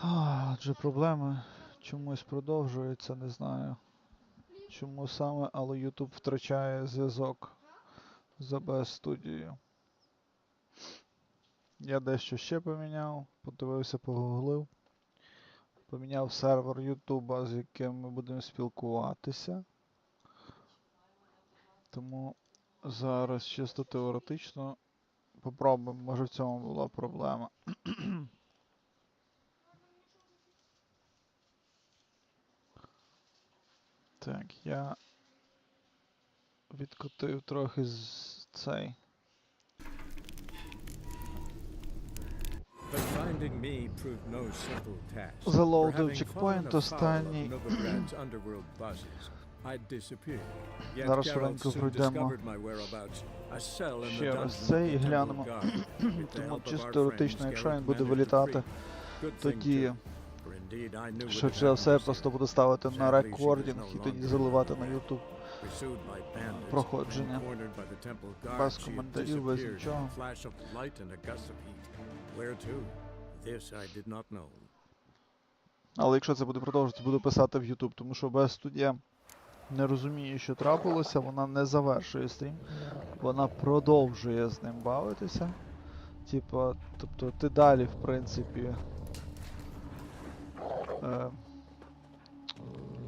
Адже проблеми чомусь продовжуються, не знаю. Чому саме, але YouTube втрачає зв'язок з OBS Studio. Я дещо ще поміняв, подивився, погуглив. Поміняв сервер YouTube, з яким ми будемо спілкуватися. Тому зараз чисто теоретично попробуємо, може в цьому була проблема. Так, я відкотив трохи з цей. Залоудив чекпоінт останній. Зараз швиденько пройдемо ще раз цей і глянемо. Тому чисто теоретично, якщо він буде вилітати, тоді швидше за все просто буду ставити на рекордінг і тоді заливати на YouTube проходження. Без коментарів, без нічого. Але якщо це буде продовжуватися, буду писати в YouTube, тому що OBS Studio не розуміє, що трапилося, вона не завершує стрім, вона продовжує з ним бавитися. Типа, тобто ти далі, в принципі...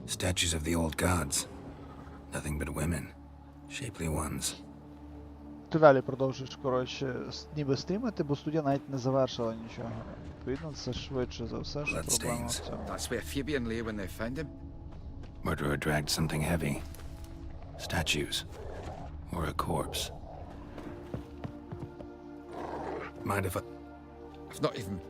Statues of the old gods. Nothing but women. Shapely ones. Ти далі продовжуєш, коротше, ніби стрімити, бо студія навіть не завершила нічого. Відповідно, це швидше за все, що проблема в цьому. That's where Fabian lay when they found him. Murderer dragged something heavy. Statues. Or a corpse. Mind if I... I've not even...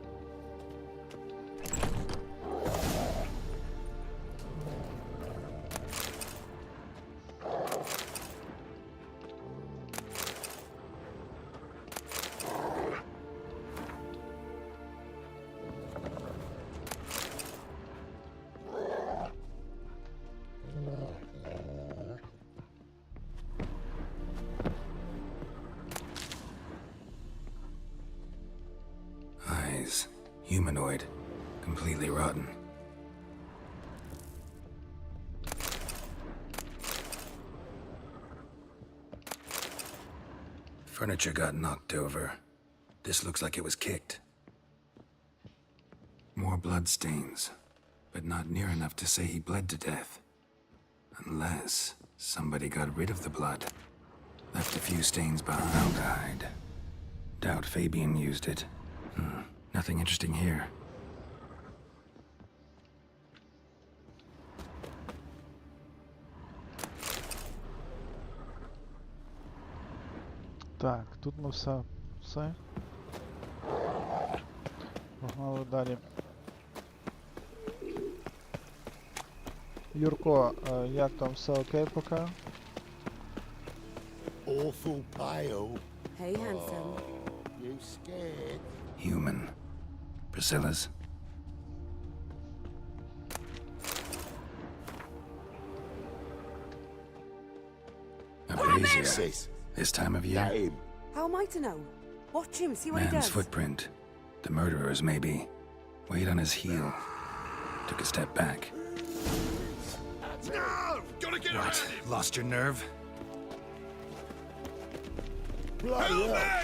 Eyes. Humanoid. Completely rotten. Furniture got knocked over. This looks like it was kicked. More blood stains, but not near enough to say he bled to death. Unless somebody got rid of the blood. Left a few stains behind. Doubt Fabian used it. Nothing interesting here. Так, тут ми все. Погнали далі. Юрко, як там, все окей поки? Awful pale. Hey, handsome. You scared? Human. Priscilla's. A brazier. Sis, This time of year. name. How am I to know? Watch him, see what he Man's does. footprint. The murderer's, maybe. Weight on his heel. Took a step back. No! Gotta get What? Lost your nerve? Bloody hell.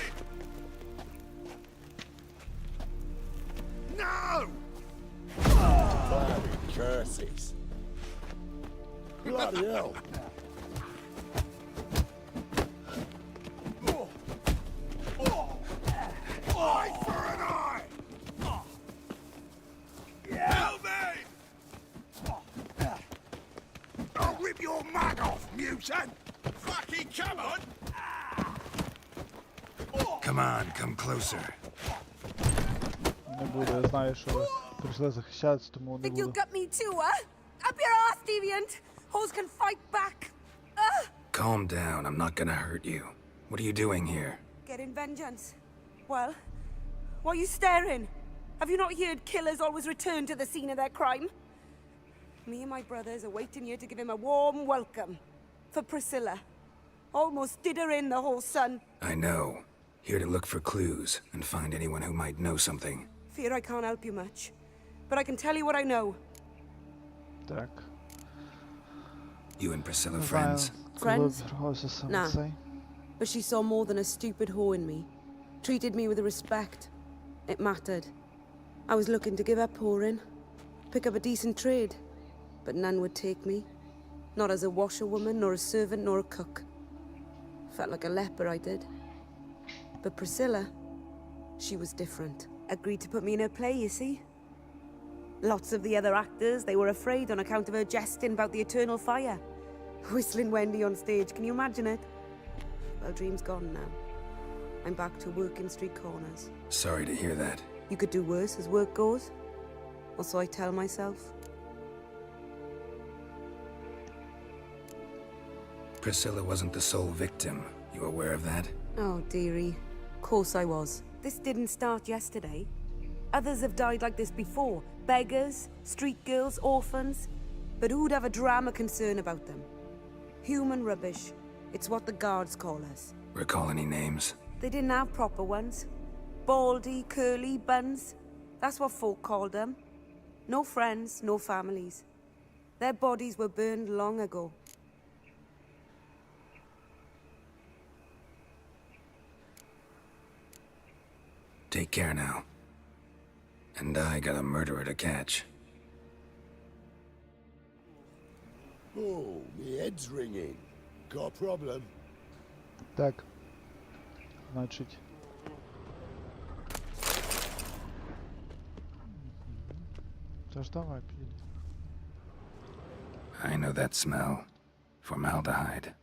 No! Bloody curses. Bloody hell. Eye for an eye! Help me! I'll rip your mug off, mutant! Fucking come on! Come on, come closer. Не буду, я знаю, що ви прийшли захищатися, тому не Think you'll буду. gut me too, huh? Up your ass, deviant! Hoes can fight back! Calm down, I'm not gonna hurt you. What are you doing here? Getting vengeance. Well, why are you staring? Have you not heard killers always return to the scene of their crime? Me and my brothers are waiting here to give him a warm welcome. For Priscilla. Almost did her in, the whole son. I know. Here to look for clues and find anyone who might know something. Fear I can't help you much. but I can tell you what I know. Так. You and Priscilla Не знаю, friends? коли Friends? обірвався саме Nah. цей. But she saw more than a stupid whore in me. Treated me with respect. It mattered. I was looking to give up whoring. Pick up a decent trade. But none would take me. Not as a washerwoman, nor a servant, nor a cook. Felt like a leper, I did. But Priscilla, she was different. Agreed to put me in her play, you see? Lots of the other actors, they were afraid on account of her jesting about the eternal fire. Whistling Wendy on stage, can you imagine it? Well, dream's gone now. I'm back to working street corners. Sorry to hear that. You could do worse as work goes. Or so I tell myself. Priscilla wasn't the sole victim. You aware of that? Oh, dearie. Course I was. This didn't start yesterday. Others have died like this before. Beggars, street girls, orphans. But who'd have a drama concern about them? Human rubbish. It's what the guards call us. Recall any names? They didn't have proper ones. Baldy, curly, buns. That's what folk called them. No friends, no families. Their bodies were burned long ago. Take care now. And I got a murderer to catch. Oh, my head's ringing. Got a problem? Так. Значить. Тож давай, підійди. I know that smell. Formaldehyde.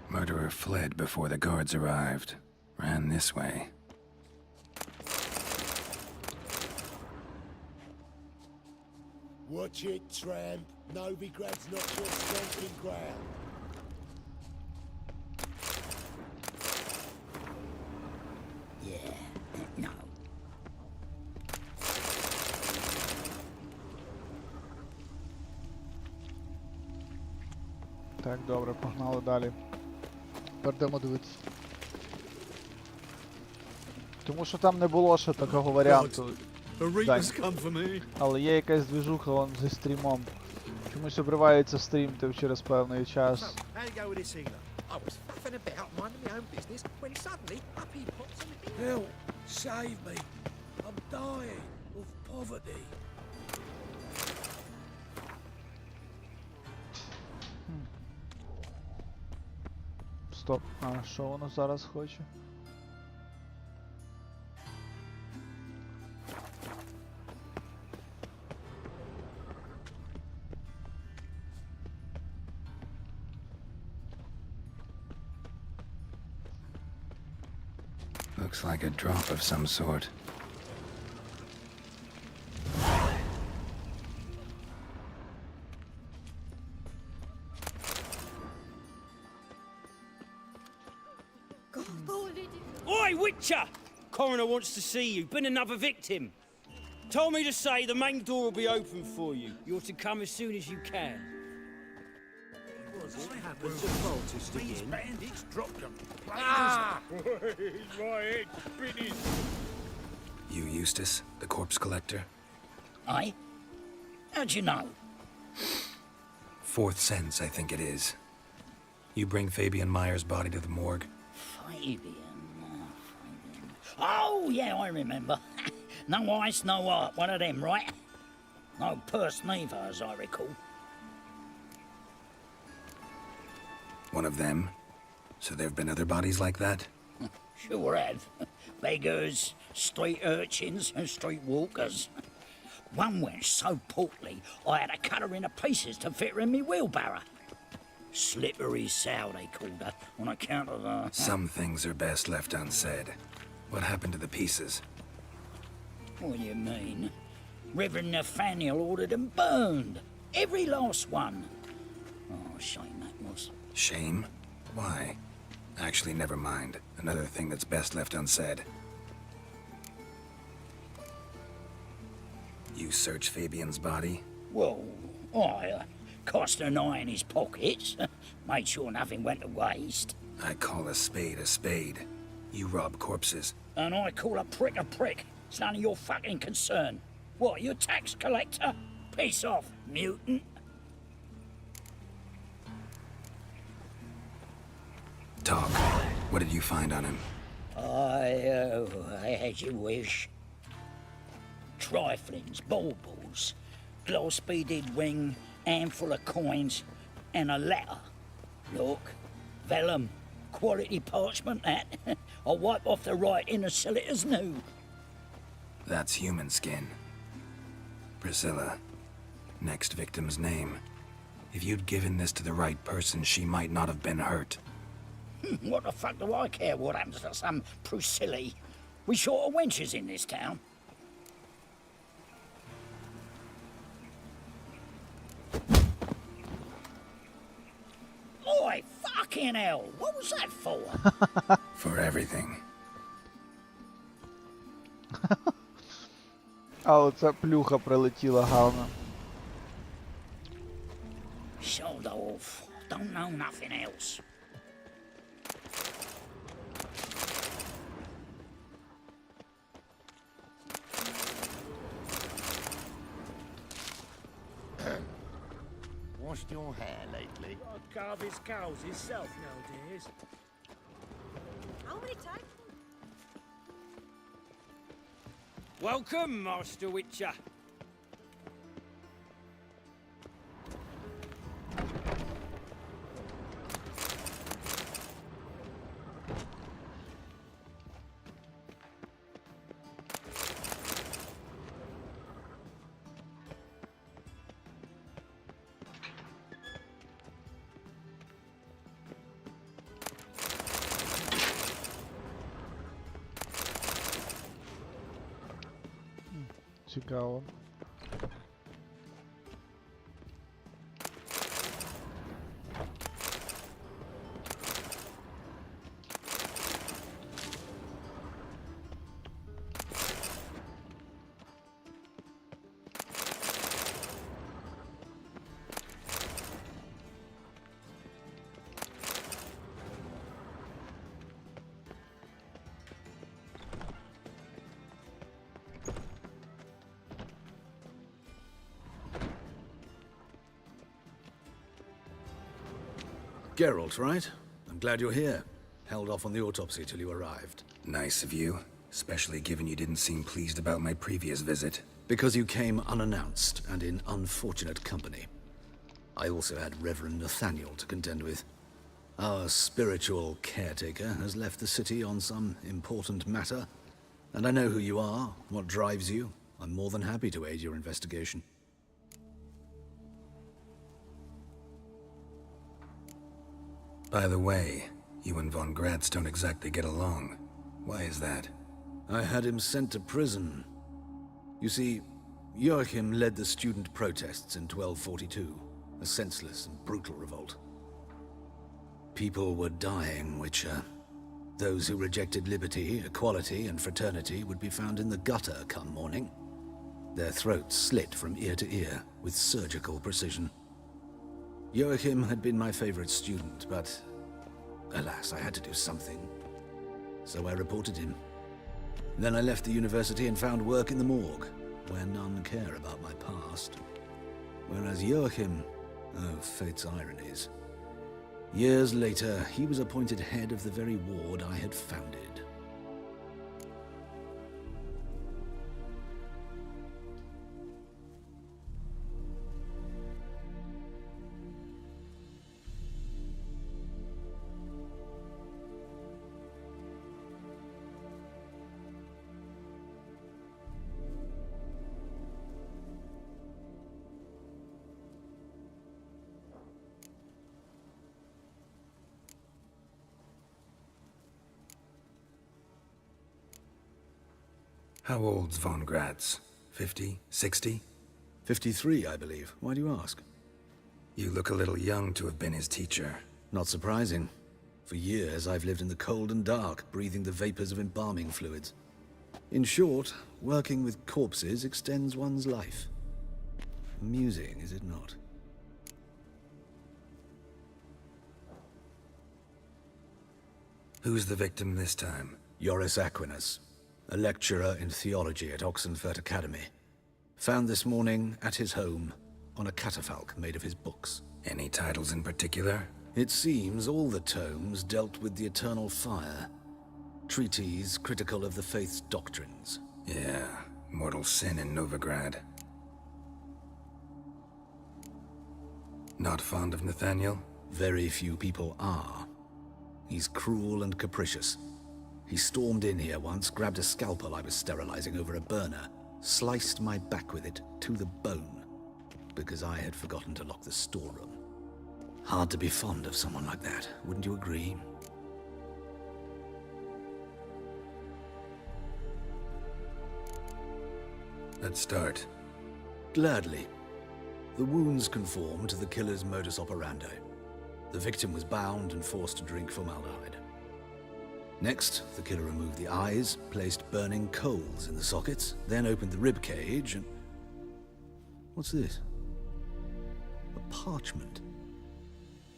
Murderer fled before the guards arrived. Ran this way. Watch it, tramp. Novigrad's not your stomping ground. Yeah, no. Так, добре, погнали далі. Перейдемо дивитися. Тому що там не було ще такого варіанту. Але є якась движуха вон зі стрімом. Чомусь обривається стрім через певний час. I was faffing about minding my own business when suddenly up he pops and Help! Save me! I'm dying of poverty. Стоп, а що воно зараз хоче? Looks like a drop of some sort. Oi, Witcher! Coroner wants to see you. Been another victim. Told me to say the main door will be open for you. You're to come as soon as you can. What happened to Baltus again? These bandits dropped them. You Eustace, the corpse collector? Aye? How'd you know? Fourth sense, I think it is. You bring Fabian Meyer's body to the morgue? Fabian. Oh, yeah, I remember. No ice, no art. One of them, right? No purse neither, as I recall. One of them? So there have been other bodies like that? Sure have. Beggars, street urchins, and street walkers. One went so portly, I had to cut her into pieces to fit her in me wheelbarrow. Slippery sow, they called her, on account of the... Some things are best left unsaid. What happened to the pieces? What do you mean? Reverend Nathaniel ordered them burned. Every last one. Oh, shame that was. Shame? Why? Actually, never mind. Another thing that's best left unsaid. You search Fabian's body? Well, I cast an eye in his pockets. Made sure nothing went to waste. I call a spade a spade. You rob corpses. And I call a prick. It's none of your fucking concern. What, you a tax collector? Piss off, mutant. Talk. What did you find on him? As you wish. Triflings, baubles, glass-beaded ring, handful of coins, and a letter. Look, vellum, quality parchment, that. I'll wipe off the writing and sell it as new. That's human skin. Priscilla. Next victim's name. If you'd given this to the right person, she might not have been hurt. What the fuck do I care what happens to some Priscilla? We short of wenches in this town. Oi, fucking hell! What was that for? For everything. А оця плюха прилетіла гарно. Sold off. Don't know nothing else. Washed your hair lately? I carve his cows himself nowadays. How many times? Welcome, Master Witcher. Цікаво. Geralt, right? I'm glad you're here. Held off on the autopsy till you arrived. Nice of you, especially given you didn't seem pleased about my previous visit. Because you came unannounced and in unfortunate company. I also had Reverend Nathaniel to contend with. Our spiritual caretaker has left the city on some important matter, and I know who you are, what drives you. I'm more than happy to aid your investigation. By the way, you and Von Gratz don't exactly get along. Why is that? I had him sent to prison. You see, Joachim led the student protests in 1242, a senseless and brutal revolt. People were dying, Witcher. Those who rejected liberty, equality, and fraternity would be found in the gutter come morning. Their throats slit from ear to ear with surgical precision. Joachim had been my favorite student, but alas, I had to do something. So I reported him. Then I left the university and found work in the morgue, where none care about my past. Whereas Joachim, oh, fate's ironies. Years later, he was appointed head of the very ward I had founded. How old's Von Gratz? 50? 60? 53, I believe. Why do you ask? You look a little young to have been his teacher. Not surprising. For years, I've lived in the cold and dark, breathing the vapors of embalming fluids. In short, working with corpses extends one's life. Amusing, is it not? Who's the victim this time? Joris Aquinas, a lecturer in theology at Oxenfurt Academy. Found this morning at his home on a catafalque made of his books. Any titles in particular? It seems all the tomes dealt with the eternal fire. Treatises critical of the faith's doctrines. Yeah, mortal sin in Novigrad. Not fond of Nathaniel? Very few people are. He's cruel and capricious. He stormed in here once, grabbed a scalpel I was sterilizing over a burner, sliced my back with it to the bone, because I had forgotten to lock the storeroom. Hard to be fond of someone like that, wouldn't you agree? Let's start. Gladly. The wounds conform to the killer's modus operandi. The victim was bound and forced to drink formaldehyde. Next, the killer removed the eyes, placed burning coals in the sockets, then opened the rib cage and... What's this? A parchment.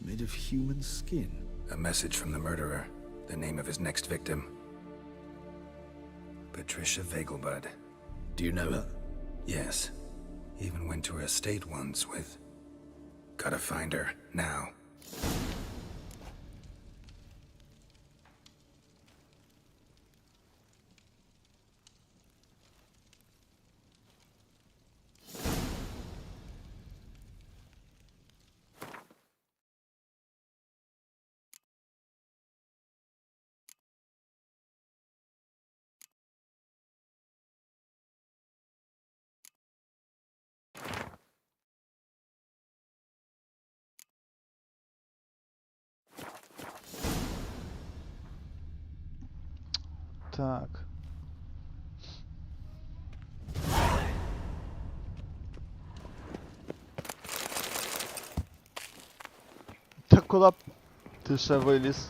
Made of human skin. A message from the murderer. The name of his next victim. Patricia Vegelbud. Do you know her? Yes. Even went to her estate once with... Gotta find her, now. Так. Та куди б ти ще виліз?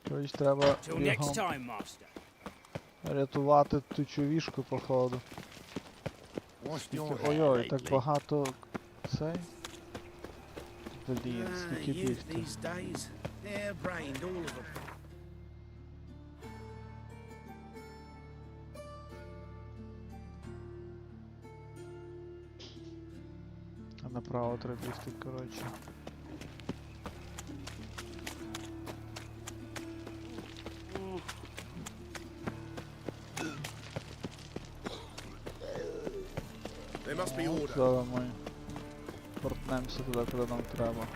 Коротше, треба Till next бігом time, master. рятувати ту човішку, походу. Ой-ой, так багато цей. Блін, скільки бігти. А направо треба бігти, коротше. Зараз ми портнемося туди, куди нам треба.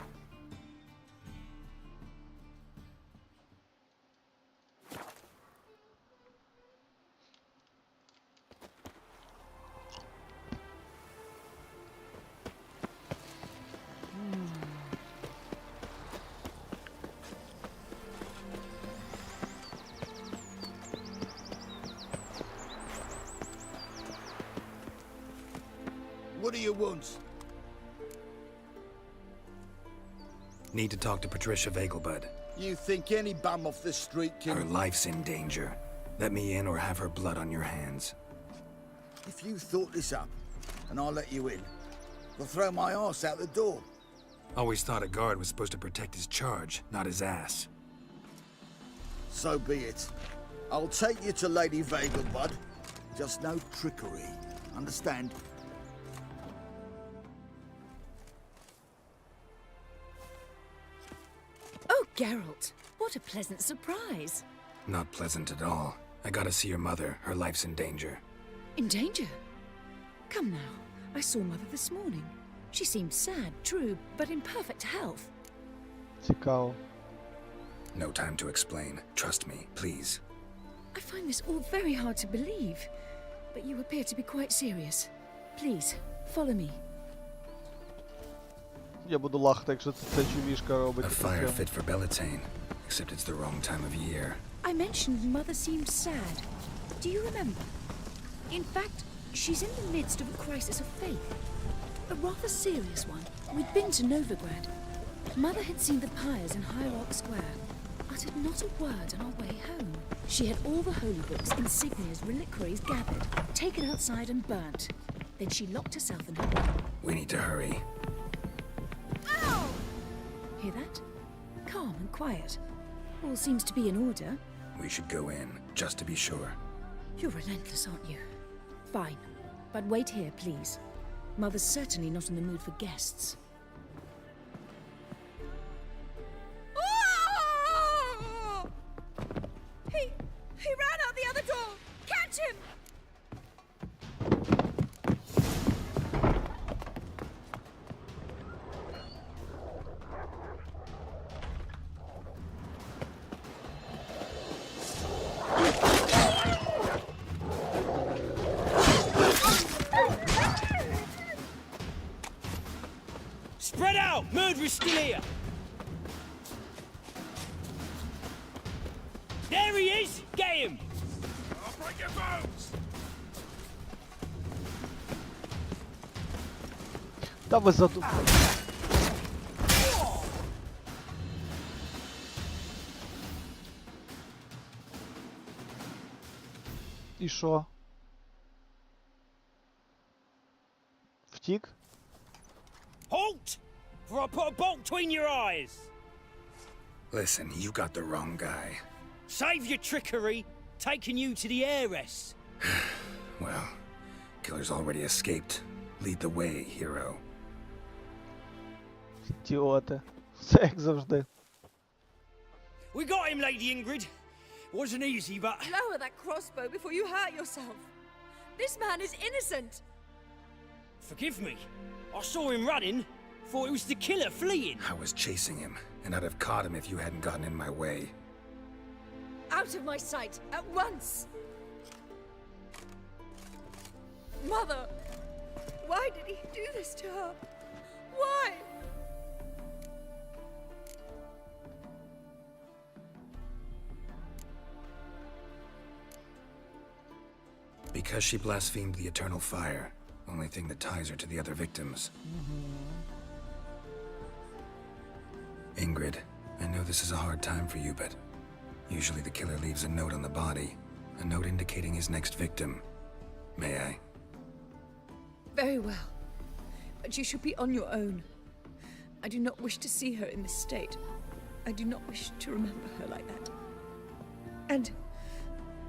What do you want? Need to talk to Patricia Vegelbud. You think any bum off the street Her can... life's in danger. Let me in or have her blood on your hands. If you thought this up, and I'll let you in, I'll throw my ass out the door. Always thought a guard was supposed to protect his charge, not his ass. So be it. I'll take you to Lady Vegelbud. Just no trickery. Understand? Oh, Geralt, what a pleasant surprise. Not pleasant at all. I gotta see your mother. Her life's in danger. In danger? Come now, I saw Mother this morning. She seemed sad, true, but in perfect health. Цікаво. No time to explain. Trust me, please. I find this all very hard to believe, but you appear to be quite serious. Please, follow me. Я буду лахати, якщо це човішка робить. A fire fit for Bellatane, except it's the wrong time of year. I mentioned Mother seemed sad. Do you remember? In fact, she's in the midst of a crisis of faith. A rather serious one. We'd been to Novigrad. Mother had seen the pyres in Hierarch Square. uttered not a word on our way home. She had all the holy books, insignias, reliquaries gathered, taken outside and burnt. Then she locked herself in her room. We need to hurry. Ow! Hear that? Calm and quiet. All seems to be in order. We should go in, just to be sure. You're relentless, aren't you? Fine. But wait here, please. Mother's certainly not in the mood for guests. He ran out the other door! Catch him! Spread out! Murderer's still here! There he is! Get him! I'll break your bones! Та ви заду... І що? Втік? Halt! For I put a bolt between your eyes! Listen, you got the wrong guy. Save your trickery, taking you to the heiress. Well, killer's already escaped. Lead the way, hero. Ідіоти. Все як завжди. We got him, Lady Ingrid. Wasn't easy, but... Lower that crossbow before you hurt yourself. This man is innocent. Forgive me. I saw him running. Thought it was the killer fleeing. I was chasing him, and I'd have caught him if you hadn't gotten in my way. Out of my sight, at once! Mother! Why did he do this to her? Why? Because she blasphemed the eternal fire. Only thing that ties her to the other victims. Ingrid, I know this is a hard time for you, but usually the killer leaves a note on the body. A note indicating his next victim. May I? Very well. But you should be on your own. I do not wish to see her in this state. I do not wish to remember her like that. And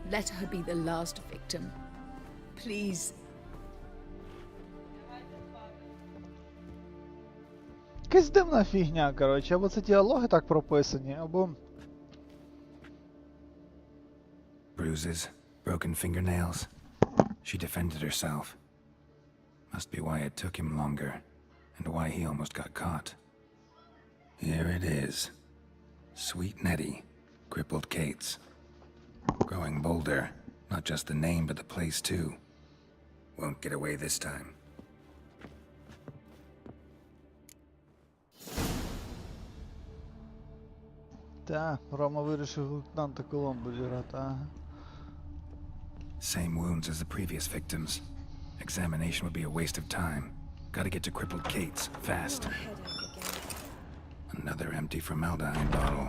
let her be the last victim. Please. Якась дивна фігня, коротше, або це діалоги так прописані, або... Bruises, broken fingernails. She defended herself. Must be why it took him longer, and why he almost got caught. Here it is. Sweet Nettie, crippled Kate's. Growing bolder, not just the name but the place too. Won't get away this time. Та, Рома вирішив лейтенанта Коломбо зіграти, ага. Same wounds as the previous victims. Examination would be a waste of time. Gotta get to crippled Kate's, fast. Another empty formaldehyde bottle.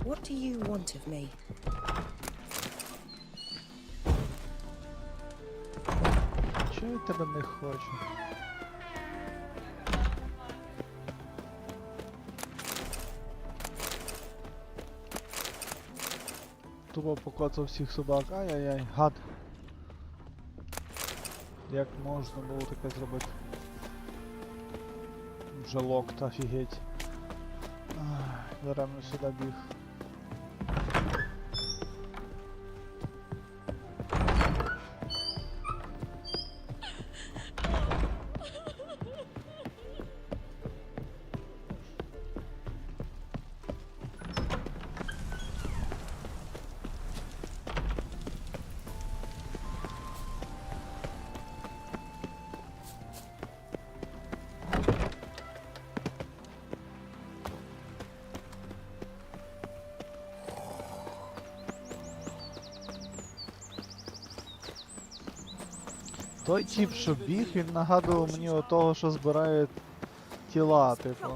What do you want of me? Чого я тебе не хочу? Тупо покоцав всіх собак, ай-яй-яй, гад. Як можна було таке зробити? Жалок, та офігеть. Даремно сюди біг. Той тип, що біг, він нагадував мені того, що збирає тіла, типу.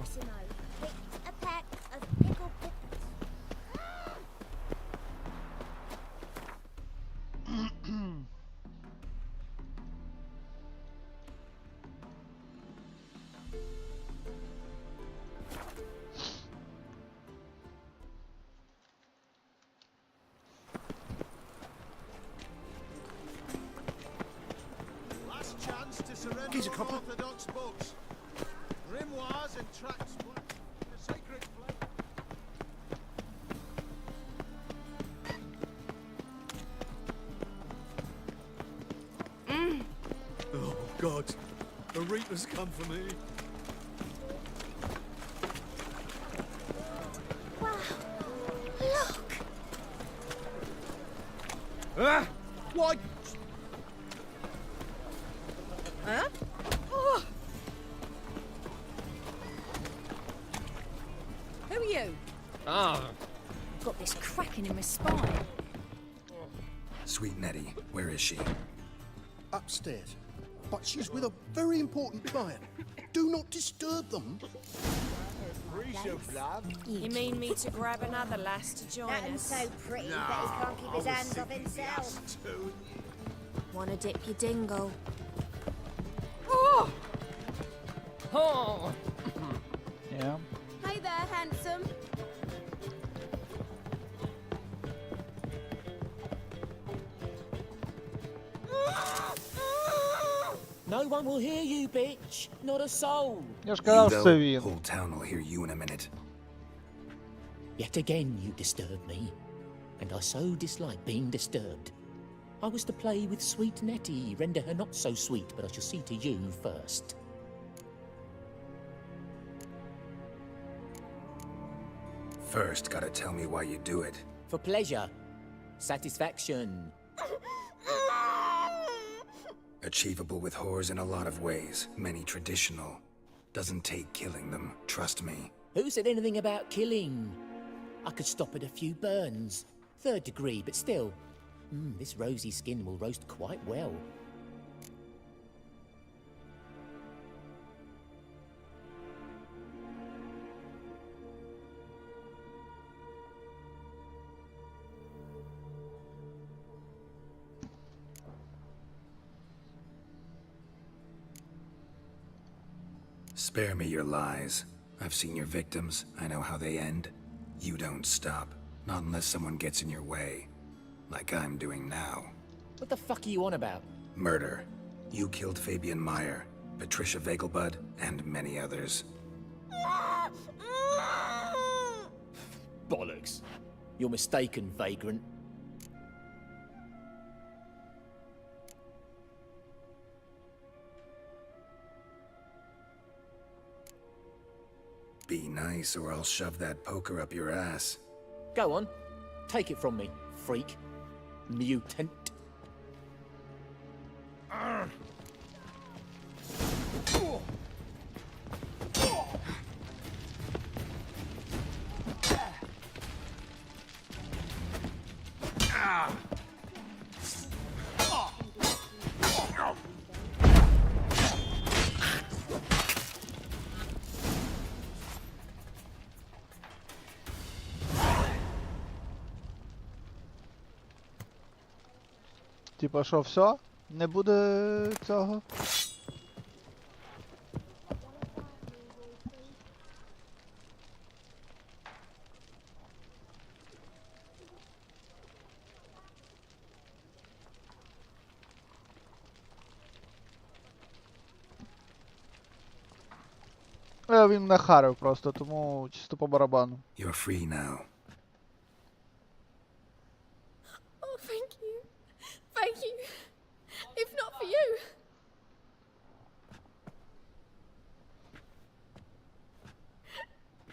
Here's a copper. Orthodox books. Grimoires and tracts. The sacred flame. Oh, God. The Reaper's come for me. Wow. Look! Ah! Why? Huh? Oh. Who are you? Got this cracking in my spine. Sweet Nettie, where is she? Upstairs. But she's with a very important client. Do not disturb them. You mean me to grab another lass to join us? So pretty that he can't keep his hands off himself. Wanna dip your dingle? Oh! Oh! Yeah. Hey there, handsome. No one will hear you, bitch. Not a soul. Я ж казав, що це він. Whole town will hear you in a minute. Yet again you disturb me, and I so dislike being disturbed. I was to play with sweet Nettie, render her not so sweet, but I shall see to you first. First, gotta tell me why you do it. For pleasure, satisfaction. Achievable with whores in a lot of ways, many traditional. Doesn't take killing them, trust me. Who said anything about killing? I could stop at a few burns. 3rd degree, but still. This rosy skin will roast quite well. Spare me your lies. I've seen your victims. I know how they end. You don't stop. Not unless someone gets in your way. Like I'm doing now. What the fuck are you on about? Murder. You killed Fabian Meyer, Patricia Vegelbud, and many others. Bollocks. You're mistaken, vagrant. Be nice or I'll shove that poker up your ass. Go on. Take it from me, freak. Mutant. Типа, що, все? Не буде цього? Він нахарив просто, тому чисто по барабану. You're free now. Oh, thank you. Thank you. If not for you.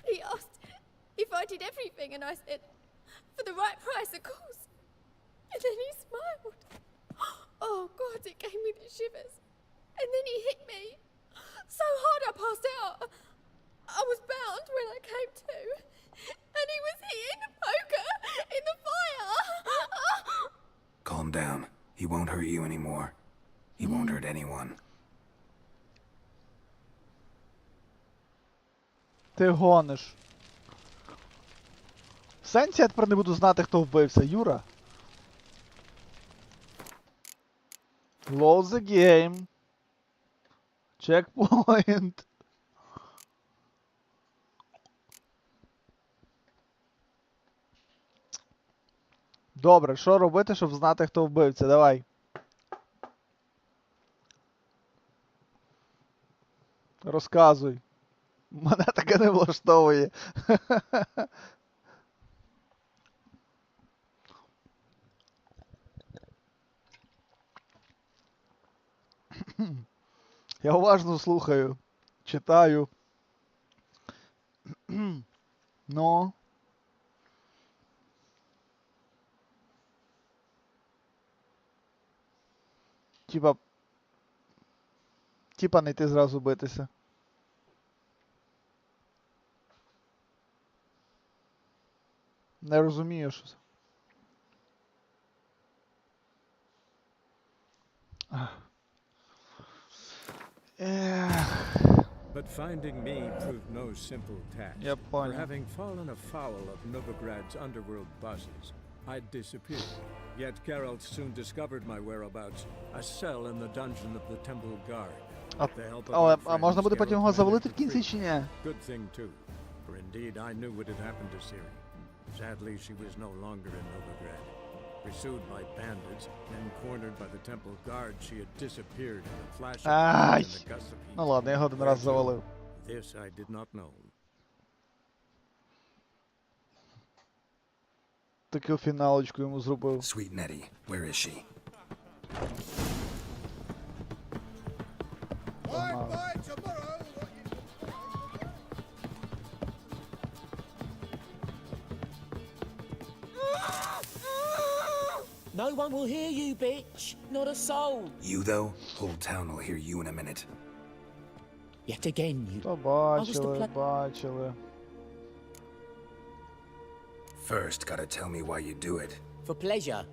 He asked if I did everything, and I said, for the right price, of course. And then he smiled. Oh, God, it gave me the shivers. And then he hit me so hard I passed out. I was bound when I came to. And he was hitting the poker in the fire. Calm down. He won't hurt you anymore. He won't hurt anyone. Ти гониш. В сенсі я тепер не буду знати, хто вбився. Юра? Close the game. Checkpoint. Добре, що робити, щоб знати, хто вбивця? Давай. Розказуй. Мене таке не влаштовує. Я уважно слухаю, читаю. Ну. Типа не йти зразу битися. Не розумію, що це. But finding me proved no simple task. Я For понял. having fallen afoul of Novigrad's underworld bosses, I'd disappeared. Yet Geralt soon discovered my whereabouts, a cell in the dungeon of the Temple Guard. With the help of our А можна friends, буде потім Geralt його managed завалити to в кінці чи free. ні? Good thing too, for indeed I knew what had happened to Ciri. Sadly, she was no longer in Novigrad. Pursued by bandits, then cornered by the Temple Guard, she had disappeared in a flash of Ай! light and a gust of heat. Ну ладно, я його один раз завалив. This I did not know. Таку фіналочку йому зробив. Sweet Nettie, where is she? Bye tomorrow. No one will hear you, bitch. Not a soul. You, though? Whole town will hear you in a minute. Yet again, you... Побачили, бачили. First, gotta tell me why you do it. For pleasure.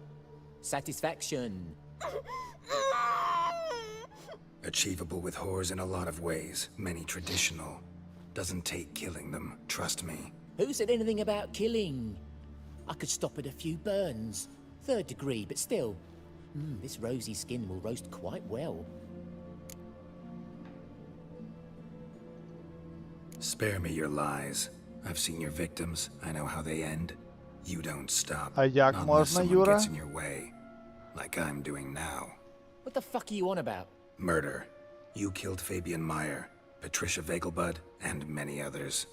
Satisfaction. Achievable with whores in a lot of ways, many traditional. Doesn't take killing them, trust me. Who said anything about killing? I could stop at a few burns. 3rd degree, but still. This rosy skin will roast quite well. Spare me your lies. I've seen your victims. I know how they end. You don't stop. А як Not unless можна, someone Юра? gets in your way. Like I'm doing now. What the fuck are you on about? Murder. You killed Fabian Meyer, Patricia Vegelbud, and many others.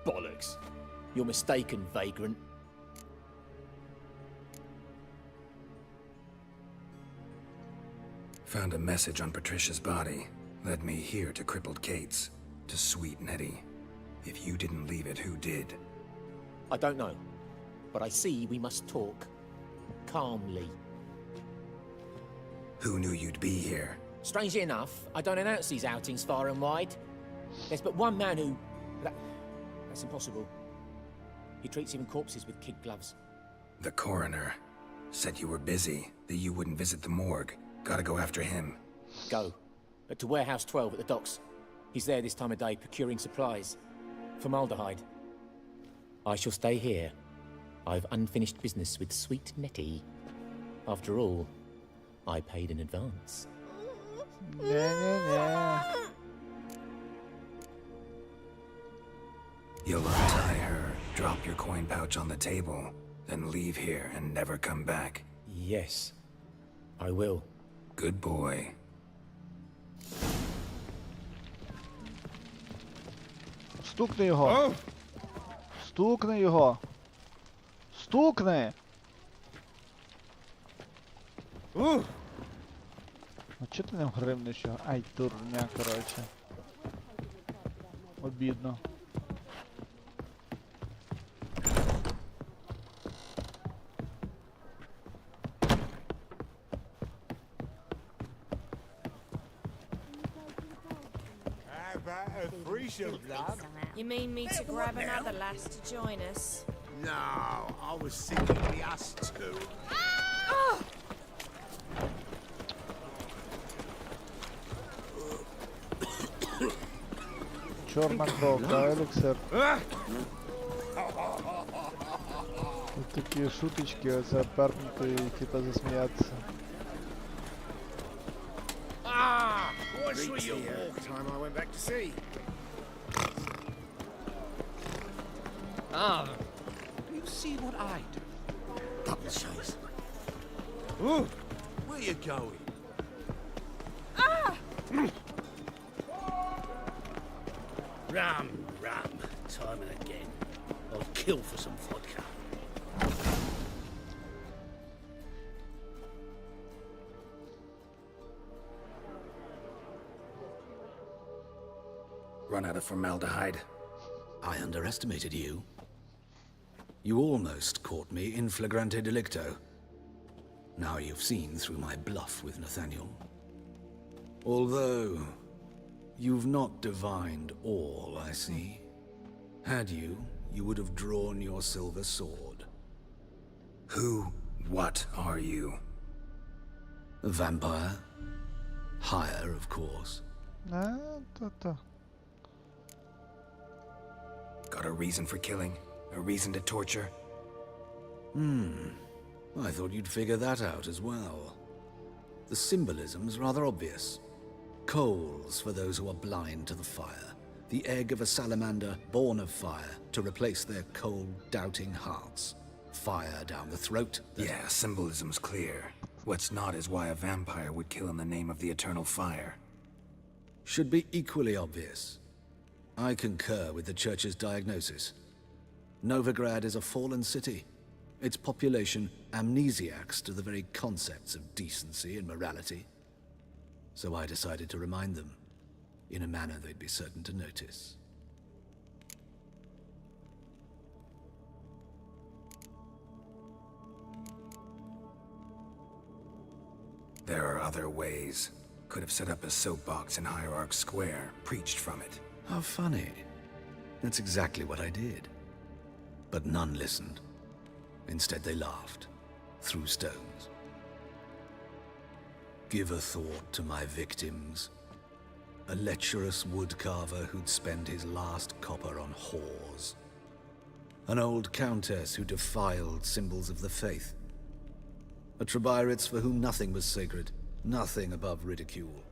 Bollocks. You're mistaken, vagrant. Found a message on Patricia's body. Led me here to crippled Kate's. To Sweet Nettie. If you didn't leave it, who did? I don't know. But I see we must talk. Calmly. Who knew you'd be here? Strangely enough, I don't announce these outings far and wide. There's but one man who... That's impossible. He treats even corpses with kid gloves. The coroner. Said you were busy, that you wouldn't visit the morgue. Gotta go after him. Go. But to Warehouse 12 at the docks. He's there this time of day procuring supplies. Formaldehyde. I shall stay here. I've unfinished business with Sweet Nettie. After all, I paid in advance. You'll untie her, drop your coin pouch on the table, then leave here and never come back. Yes, I will. Good boy. Стукни його. Стукни його. Стукни! А чого ти не гривнеш його? Ай, дурня, коротше. Обідно. You mean me to grab another lass to join us? No, I was thinking the us two. Чорна кров, да, еліксир? Ось такі шуточки, оце пернути і типа засміятися. Time I went back to sea. You see what I do? Double chase. Where you going? Rum, rum, time and again. I'll kill for some vodka. Run out of formaldehyde. I underestimated you. You almost caught me in flagrante delicto. Now you've seen through my bluff with Nathaniel. Although, you've not divined all, I see. Had you, you would have drawn your silver sword. What are you? A vampire. Higher, of course. Got a reason for killing? A reason to torture? I thought you'd figure that out as well. The symbolism's rather obvious. Coals for those who are blind to the fire. The egg of a salamander born of fire to replace their cold, doubting hearts. Fire down the throat. Yeah, symbolism's clear. What's not is why a vampire would kill in the name of the eternal fire. Should be equally obvious. I concur with the Church's diagnosis. Novigrad is a fallen city. Its population amnesiacs to the very concepts of decency and morality. So I decided to remind them, in a manner they'd be certain to notice. There are other ways. Could have set up a soapbox in Hierarch Square, preached from it. How funny. That's exactly what I did. But none listened. Instead they laughed, threw stones. Give a thought to my victims. A lecherous woodcarver who'd spend his last copper on whores. An old countess who defiled symbols of the faith. A Trebirates for whom nothing was sacred, nothing above ridicule.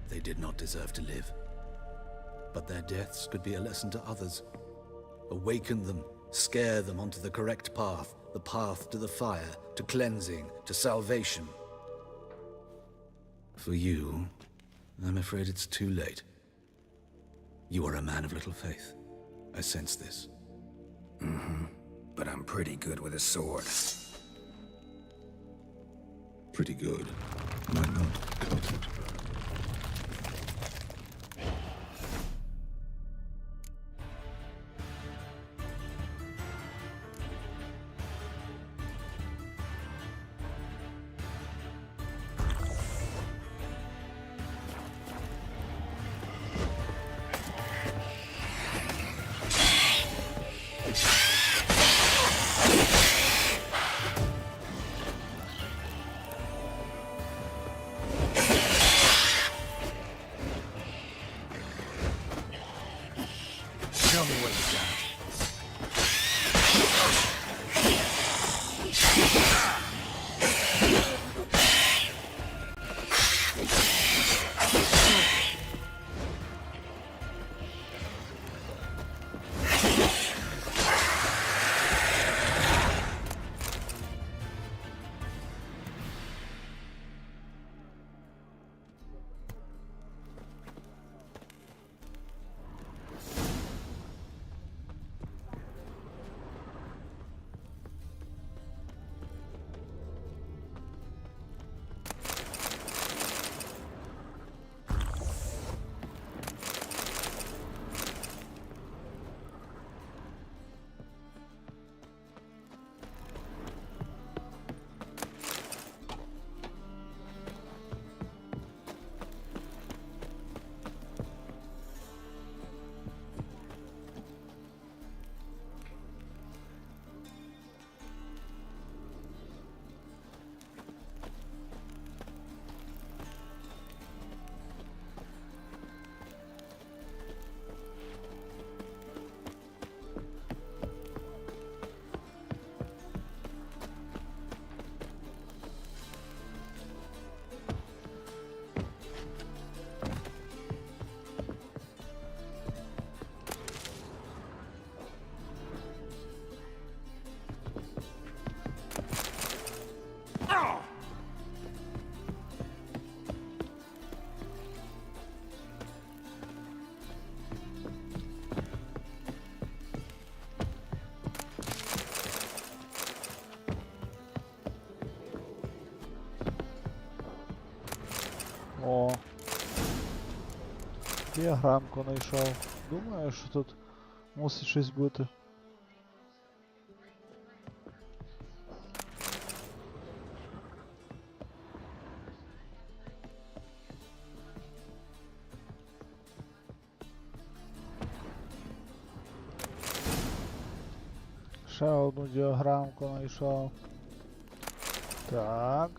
They did not deserve to live. But their deaths could be a lesson to others. Awaken them, scare them onto the correct path, the path to the fire, to cleansing, to salvation. For you, I'm afraid it's too late. You are a man of little faith. I sense this. But I'm pretty good with a sword. Pretty good. Might not cut it. Діаграмку знайшов. Думаю, що тут мусить щось бути. Ще одну діаграмку знайшов. Так.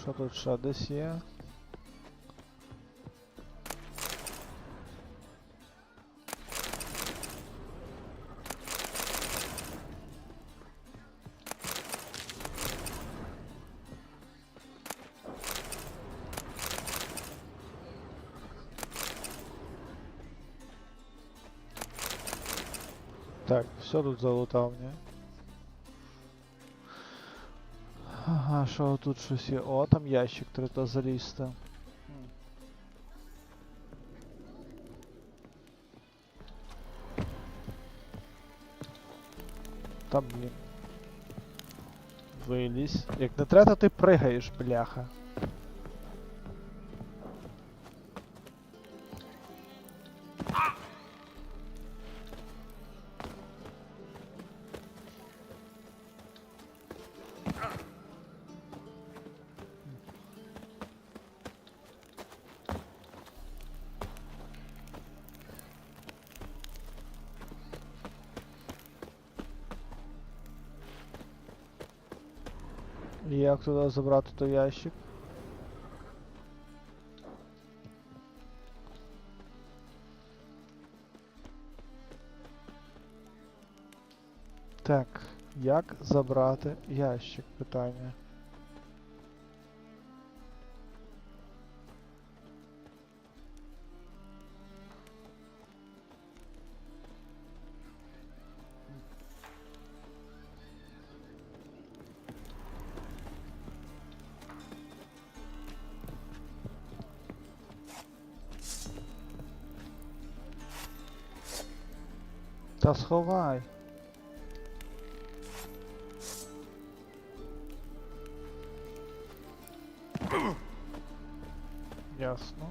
Що тут ще десь є? Так, все тут залутав, ні? Ага, що тут щось є? О, там ящик треба залізти. Там, блін. Вилізь. Як не треба, ти пригаєш, бляха. І як туди забрати той ящик? Так, як забрати ящик? Питання. Та сховай. Ясно.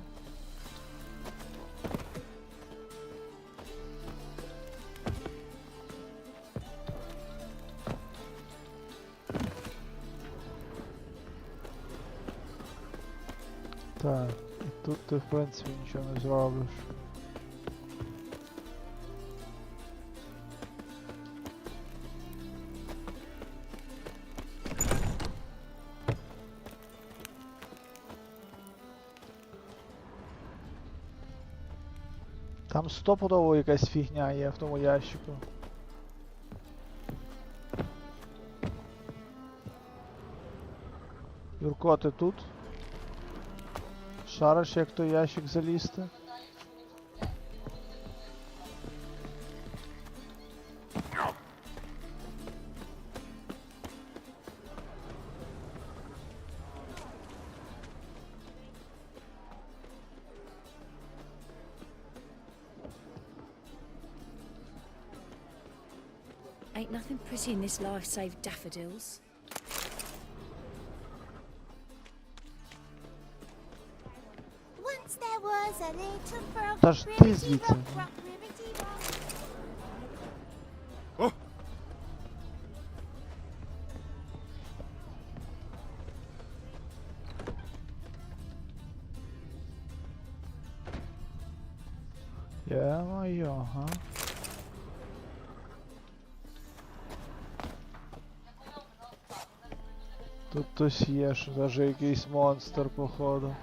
Так, і тут ти в принципі нічого не зробиш. Там стопудово якась фігня є в тому ящику. Юрко, ти тут? Шариш, як той ящик залізти? Ain't nothing pretty in this life save daffodils. Once there was a little frog. Та ж ти звідси. Ё-моё, ага. Тут хтось є, що даже якийсь монстр, походу.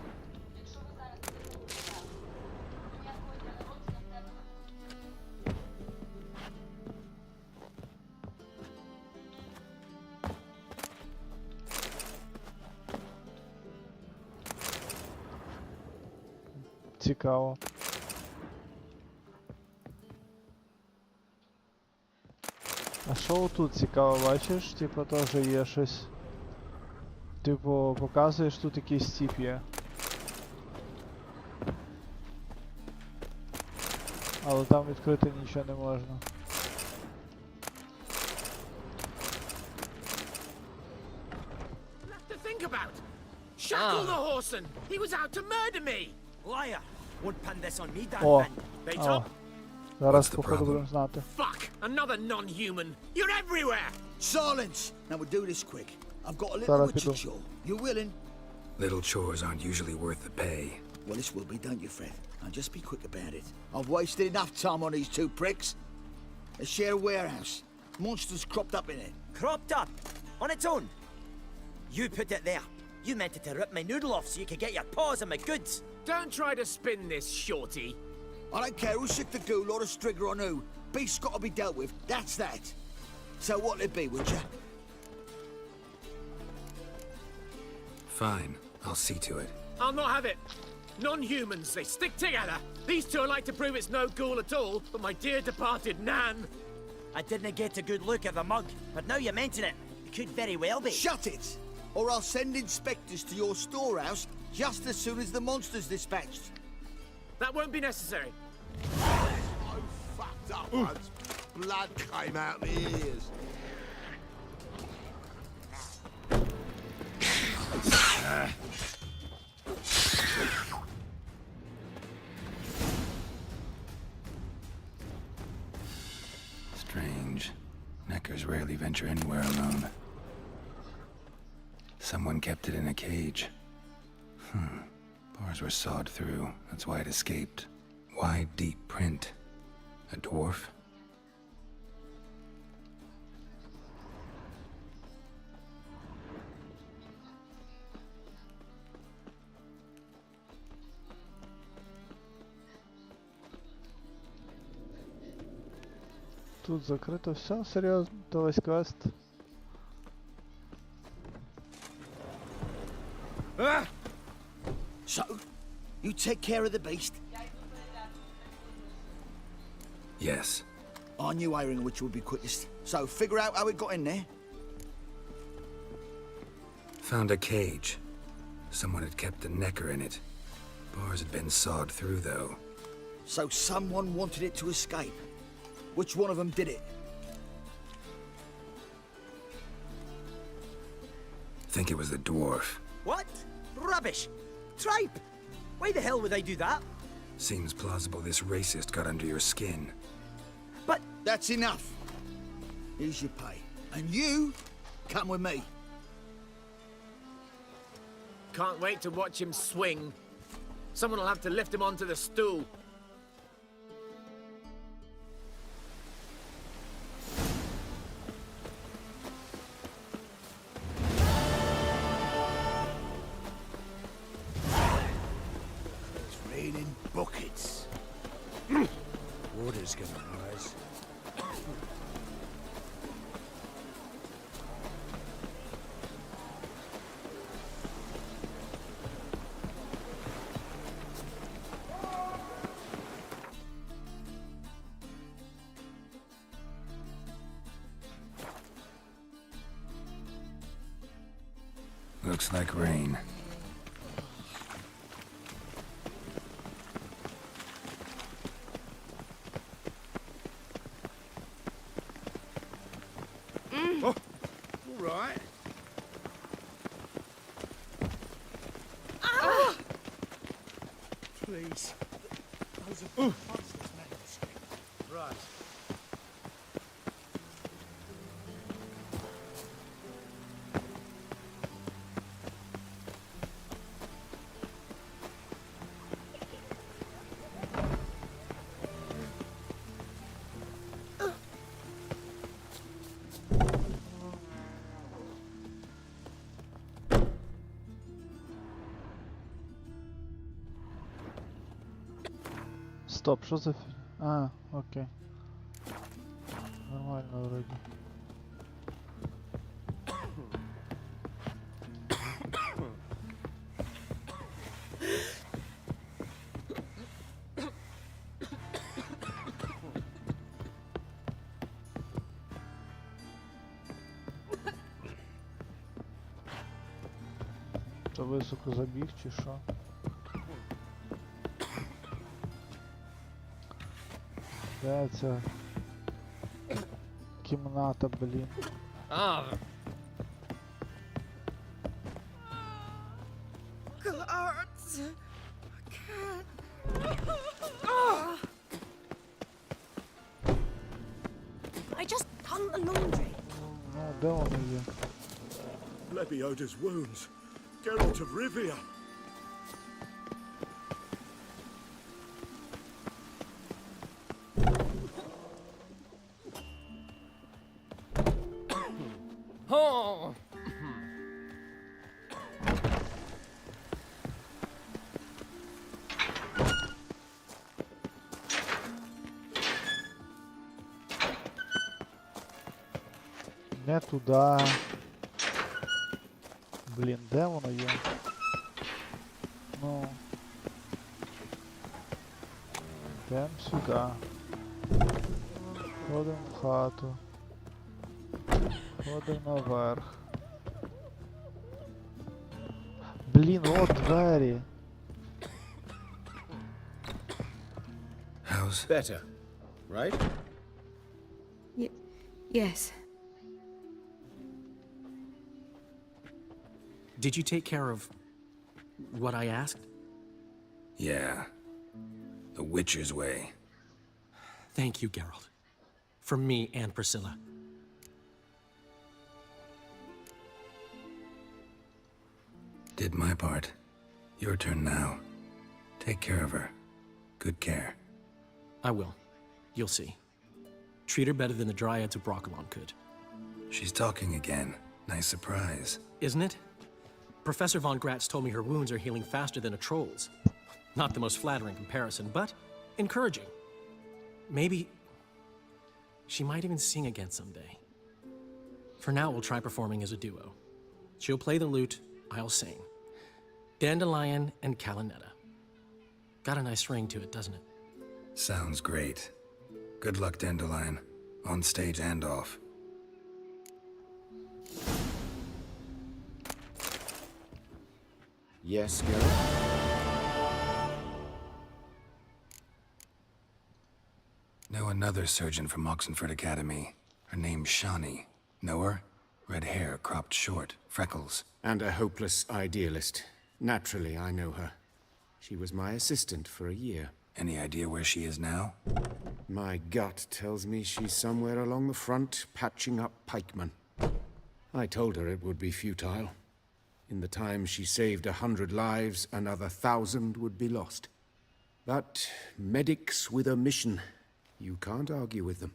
Цікаво. А що тут цікаво, бачиш? Типу теж є щось. Типу, показуєш, тут якийсь тип є. Але там відкрити нічого не можна. To think about. Shackle the horseman. He was out to murder me. Liar! Won't pin this on me, damn О, thing. They о. top. Зараз, What's the походу, problem? будемо знати. Fuck! Another non-human! You're everywhere! Silence! Now we'll do this quick. I've got a little Зараз witchy піду. chore. You willing? Little chores aren't usually worth the pay. Well, this will be, don't you, Fred? Now just be quick about it. I've wasted enough time on these two pricks. They share a warehouse. Monsters cropped up in it. Cropped up? On its own? You put it there. You meant it to rip my noodle off so you could get your paws on my goods. Don't try to spin this, shorty. I don't care who sick the ghoul or the strigger on who. Beast's got to be dealt with. That's that. So what'll it be, would you? Fine, I'll see to it. I'll not have it. Non-humans, they stick together. These two are like to prove it's no ghoul at all, but my dear departed Nan. I didn't get a good look at the mug, but now you mention it, it could very well be. Shut it! Or I'll send inspectors to your storehouse just as soon as the monster's dispatched. That won't be necessary. So fucked up once. Blood came out my ears. Strange. Neckers rarely venture anywhere alone. Someone kept it in a cage. Bars were sawed through. That's why it escaped. Wide, deep print. A dwarf? Тут закрито все, серйозно, то весь квест. So, you take care of the beast. Yes. I knew airing which would be quickest. So, figure out how it got in there. Found a cage. Someone had kept a necker in it. Bars had been sawed through, though. So someone wanted it to escape. Which one of them did it? Think it was the dwarf. What? Rubbish! Tripe! Why the hell would I do that? Seems plausible this racist got under your skin. But that's enough. Here's your pay. And you, come with me. Can't wait to watch him swing. Someone will have to lift him onto the stool. It's raining buckets. Water's gonna rise. Looks like rain. Oh, all right. Please. Those are monsters, manuscript. Right. Стоп, що за фі... А, окей. Нормально вроді. То високо забіг чи що? Де ця кімната, блін? Guards! I can't. hung the laundry. Ну, де воно є? Lebioda's wounds. Geralt of Rivia. Oh! Не туди. Блін, де воно є? Ну. Йдемо сюди. Ходимо в хату. Ходимо наверх. Блін, от двері. How's... Better, right? Yes. Did you take care of what I asked? Yeah. The Witcher's way. Thank you, Geralt. For me and Priscilla. Did my part. Your turn now. Take care of her. Good care. I will. You'll see. Treat her better than the Dryads of Broccolon could. She's talking again. Nice surprise. Isn't it? Professor von Gratz told me her wounds are healing faster than a troll's. Not the most flattering comparison, but encouraging. Maybe she might even sing again someday. For now, we'll try performing as a duo. She'll play the lute, I'll sing. Dandelion and Calinetta. Got a nice ring to it, doesn't it? Sounds great. Good luck, Dandelion. On stage and off. Yes, Geralt? Know another surgeon from Oxenford Academy. Her name's Shawnee. Know her? Red hair, cropped short, freckles. And a hopeless idealist. Naturally, I know her. She was my assistant for a year. Any idea where she is now? My gut tells me she's somewhere along the front, patching up pikemen. I told her it would be futile. In the time she saved 100 lives, another 1,000 would be lost. But medics with a mission, you can't argue with them.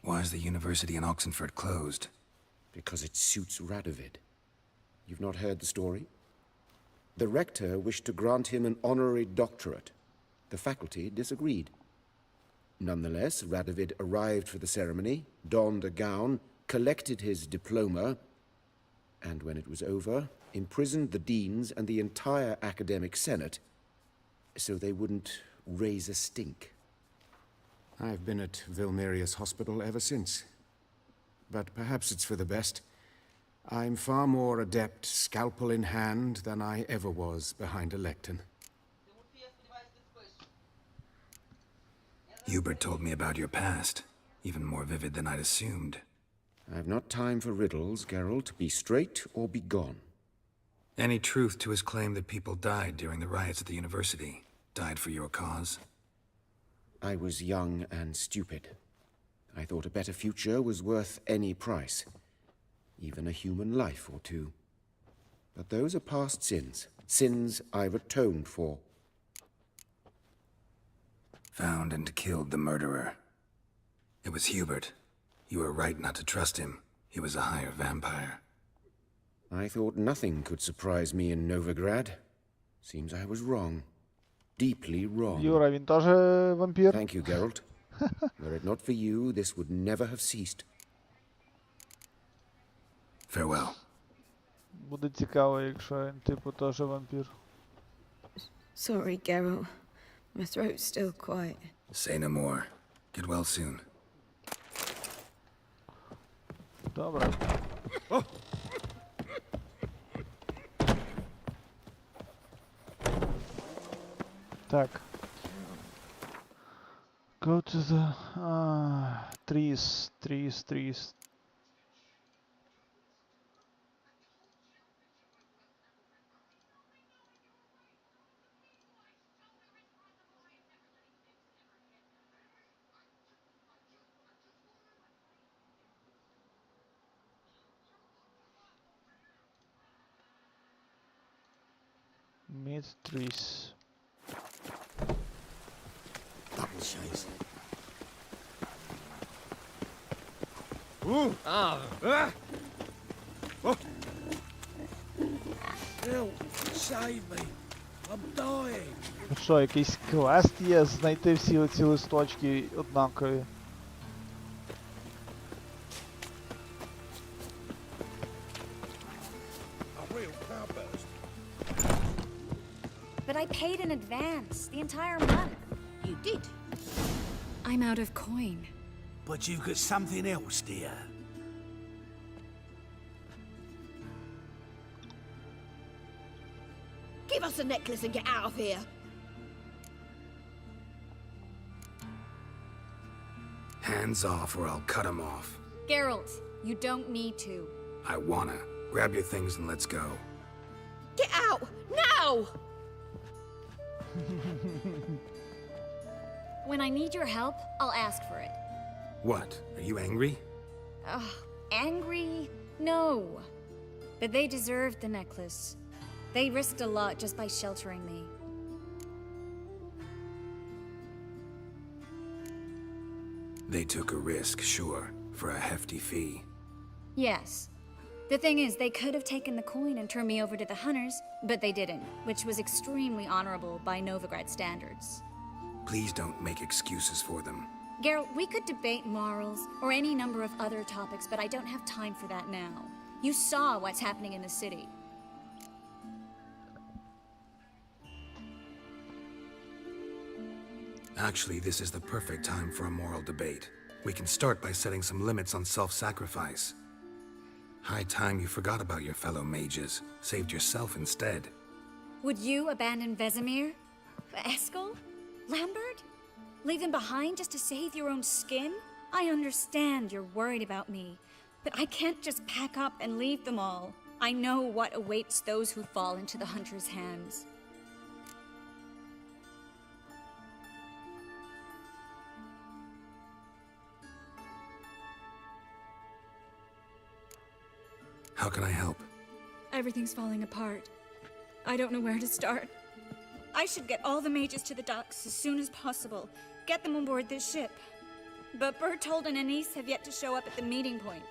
Why is the university in Oxenford closed? Because it suits Radovid. You've not heard the story? The rector wished to grant him an honorary doctorate. The faculty disagreed. Nonetheless, Radovid arrived for the ceremony, donned a gown, collected his diploma, and when it was over, imprisoned the deans and the entire academic senate so they wouldn't raise a stink. I've been at Vilmerius Hospital ever since. But perhaps it's for the best. I'm far more adept scalpel in hand than I ever was behind a lectern. Hubert told me about your past, even more vivid than I'd assumed. I've not time for riddles, Geralt. Be straight or be gone. Any truth to his claim that people died during the riots at the university? Died for your cause? I was young and stupid. I thought a better future was worth any price. Even a human life or two. But those are past sins. Sins I've atoned for. Found and killed the murderer. It was Hubert. You were right not to trust him. He was a higher vampire. I thought nothing could surprise me in Novigrad. Seems I was wrong. Deeply wrong. Юра, він теж вампір? Thank you, Geralt. Were it not for you, this would never have ceased. Farewell. Буде цікаво, якщо він, типу, теж вампір. Sorry, Geralt. My throat's still quiet. Say no more. Get well soon. Добре. Так. Go to the trees. Mistress. Double chase. Help! Save me! I'm dying! Ну що, якийсь квест є? Знайти всі оці листочки однакові. A real cloudburst. But I paid in advance, the entire month. You did. I'm out of coin. But you've got something else, dear. Give us a necklace and get out of here. Hands off or I'll cut 'em off. Geralt, you don't need to. I wanna. Grab your things and let's go. Get out! Now! When I need your help, I'll ask for it. What? Are you angry? Ugh, angry? No. But they deserved the necklace. They risked a lot just by sheltering me. They took a risk, sure, for a hefty fee. Yes. The thing is, they could have taken the coin and turned me over to the hunters, but they didn't, which was extremely honorable by Novigrad standards. Please don't make excuses for them. Geralt, we could debate morals or any number of other topics, but I don't have time for that now. You saw what's happening in the city. Actually, this is the perfect time for a moral debate. We can start by setting some limits on self-sacrifice. High time you forgot about your fellow mages, saved yourself instead. Would you abandon Vesemir? Eskel? Lambert? Leave them behind just to save your own skin? I understand you're worried about me, but I can't just pack up and leave them all. I know what awaits those who fall into the hunter's hands. How can I help? Everything's falling apart. I don't know where to start. I should get all the mages to the docks as soon as possible. Get them on board this ship. But Bertold and Anise have yet to show up at the meeting point.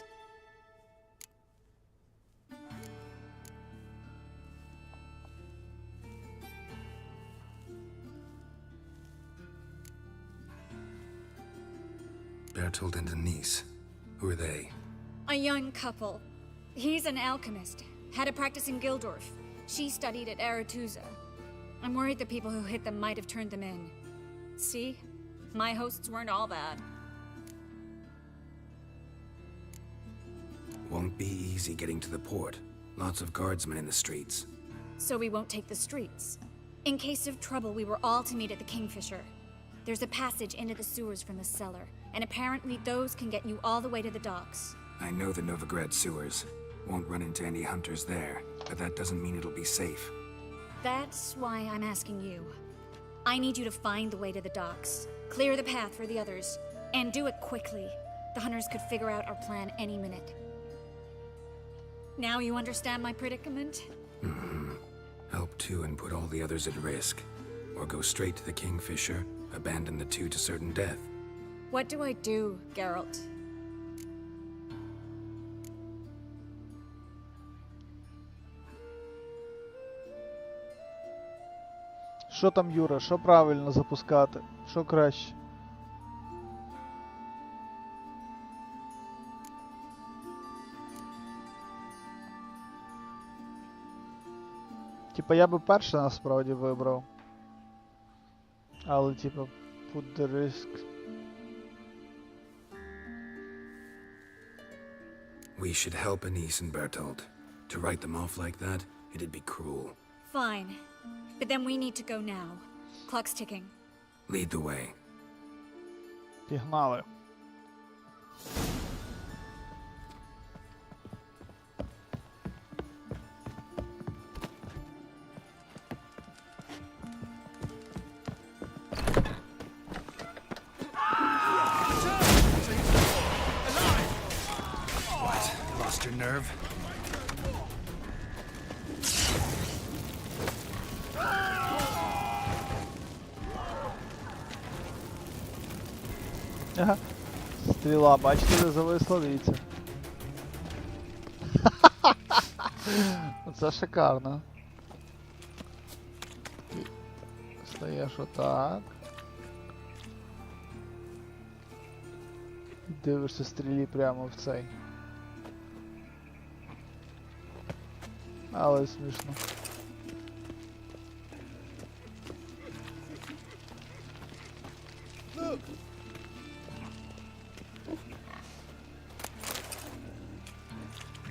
Bertold and Anise. Who are they? A young couple. He's an alchemist. Had a practice in Gildorf. She studied at Aretusa. I'm worried the people who hit them might have turned them in. See? My hosts weren't all bad. Won't be easy getting to the port. Lots of guardsmen in the streets. So we won't take the streets. In case of trouble, we were all to meet at the Kingfisher. There's a passage into the sewers from the cellar, and apparently those can get you all the way to the docks. I know the Novigrad sewers. Won't run into any hunters there, but that doesn't mean it'll be safe. That's why I'm asking you. I need you to find the way to the docks, clear the path for the others, and do it quickly. The hunters could figure out our plan any minute. Now you understand my predicament? Mm-hmm. Help two and put all the others at risk. Or go straight to the Kingfisher, abandon the two to certain death. What do I do, Geralt? Що там, Юра? Що правильно запускати? Що краще? Типа я би перше насправді вибрав. Але типа put the risk. We should help Anise and Bertold. To write them off like that, it'd be cruel. Fine. But then we need to go now. Clock's ticking. Lead the way. Пігнали. What? Lost your nerve? Ага. Стріла, бачите, де зависла, дивіться. Це шикарно. Стаєш отак. Дивишся стрілі прямо в цей. Але смішно.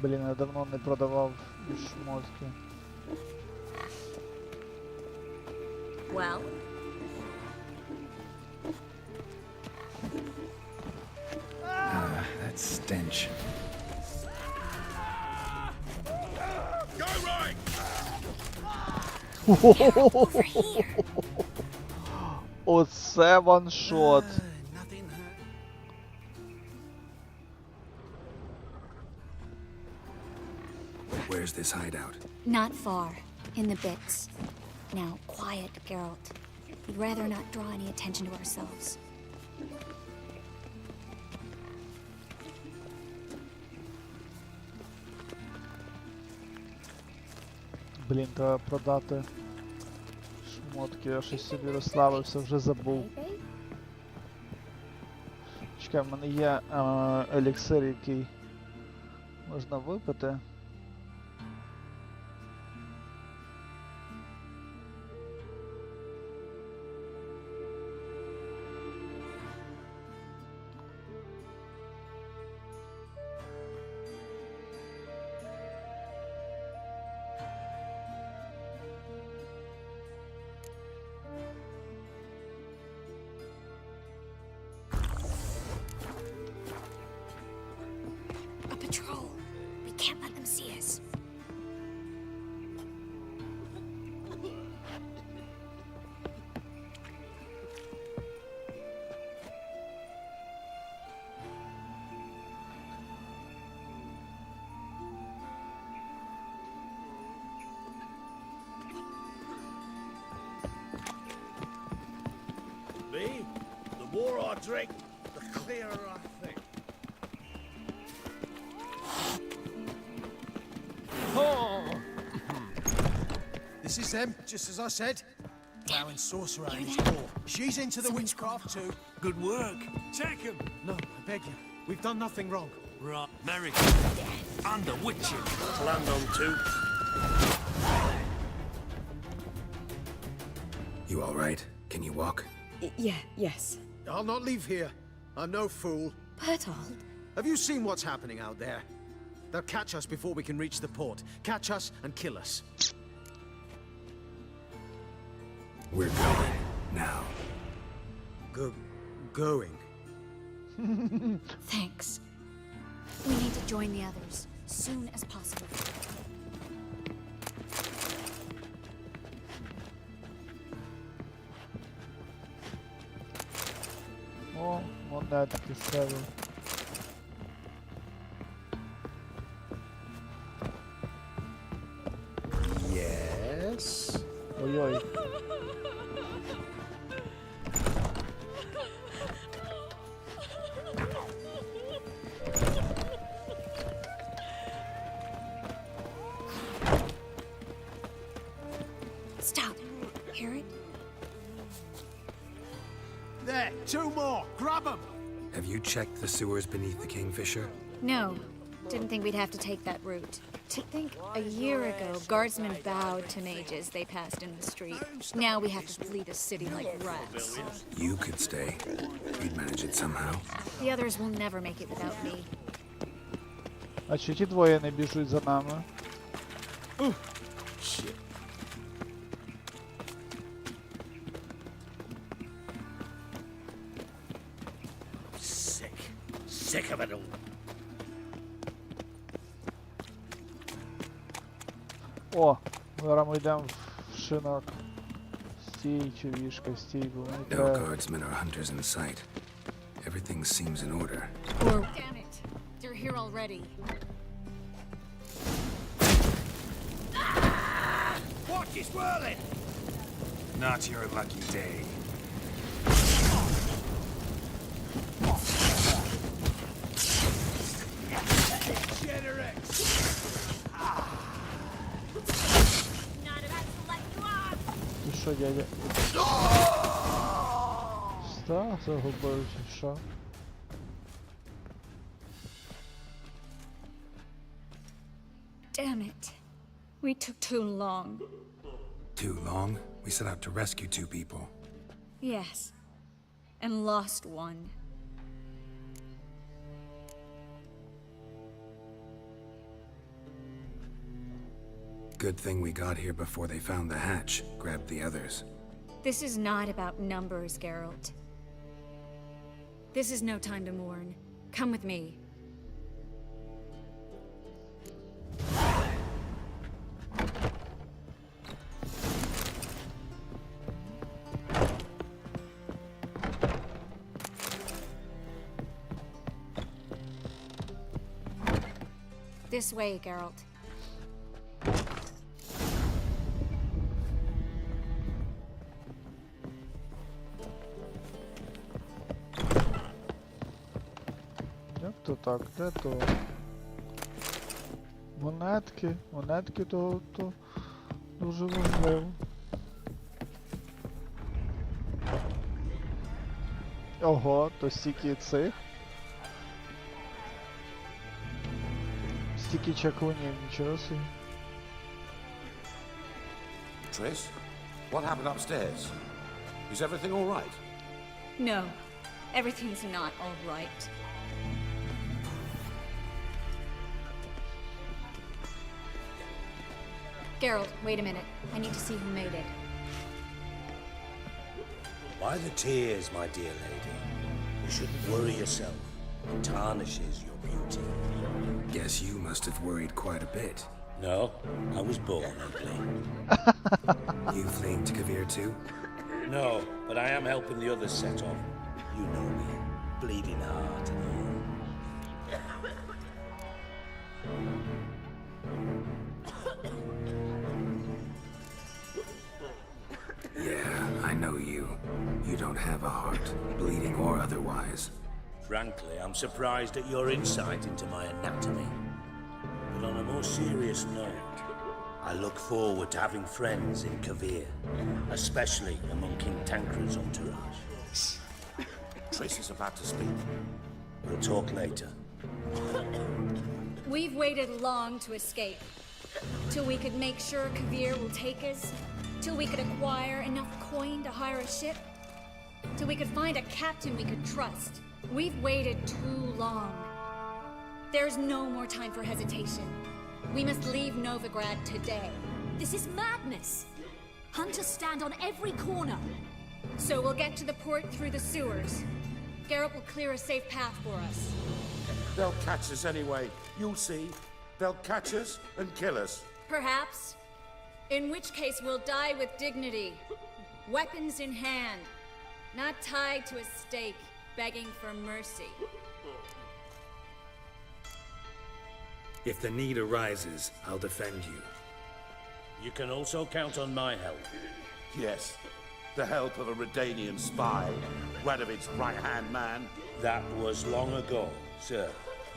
Блін, я давно не продавав шмотки. Well, That stench. Go right! Оце ваншот. Where's this hideout? not far. In the bits. Now, quiet, Geralt. We'd rather not draw any attention to ourselves. Блін, треба продати шмотки, я щось собі розслабився, вже забув. Чекай, в мене є еліксир, який можна випити. Patrol. We can't let them see us. Me? The more I drink, the clearer I think. This is them, just as I said. Plowing sorcerer and his war. She's into the witchcraft too. Good work. Take him. No, I beg you. We've done nothing wrong. Right, Merrick. Under witching. Land on two. You all right? Can you walk? Yes. I'll not leave here. I'm no fool. Bertold. Have you seen what's happening out there? They'll catch us before we can reach the port. Catch us and kill us. We're going now. Going? Thanks. We need to join the others, soon as possible. О, монетки ставив. Yes? Ой-ой. Stop. Hear it? There, two more. Grab them. Have you checked the sewers beneath the Kingfisher? No. Didn't think we'd have to take that route. To think a year ago, guardsmen bowed to mages they passed in the street. Now we have to flee the city like rats. You could stay. We'd manage it somehow. The others will never make it without me. А чи ті двоє не біжуть за нами? Shit. Sick of it all. О, зараз ми йдемо в шинок. Стій, човішка, стій, бо мені No треба... guardsmen or hunters in sight. Everything seems in order. Or... Damn it! They're here already. Watch is whirling! Not your lucky day. що, дядя? Що? Загубив чи що? Damn it. We took too long. Too long? We set out to rescue two people. Yes. And lost one. Good thing we got here before they found the hatch, grabbed the others. This is not about numbers, Geralt. This is no time to mourn. Come with me. This way, Geralt. Як то так? Де то? Монетки. Монетки то дуже важливо. Ого, то стільки цих. Стільки чаклунів, нічого собі. Triss, what happened upstairs? Is everything all right? No, everything's not all right. Geralt, wait a minute. I need to see who made it. Why the tears, my dear lady? You shouldn't worry yourself. It tarnishes your beauty. Guess you must have worried quite a bit. No, I was born ugly. You fleeing to Kavir too? No, but I am helping the others set off. You know me, bleeding heart and all. Yeah, I know you. You don't have a heart, bleeding or otherwise. Frankly, I'm surprised at your insight into my anatomy. But on a more serious note, I look forward to having friends in Kavir, especially among King Tancred's entourage. Shh. Triss is about to speak. We'll talk later. We've waited long to escape. Till we could make sure Kavir will take us. Till we could acquire enough coin to hire a ship. Till we could find a captain we could trust. We've waited too long. There's no more time for hesitation. We must leave Novigrad today. This is madness. Hunters stand on every corner. So we'll get to the port through the sewers. Geralt will clear a safe path for us. They'll catch us anyway. You'll see. They'll catch us and kill us. Perhaps. In which case we'll die with dignity. Weapons in hand. Not tied to a stake, begging for mercy. If the need arises, I'll defend you. You can also count on my help. Yes. The help of a Redanian spy. Radovic's right-hand man. That was long ago, sir.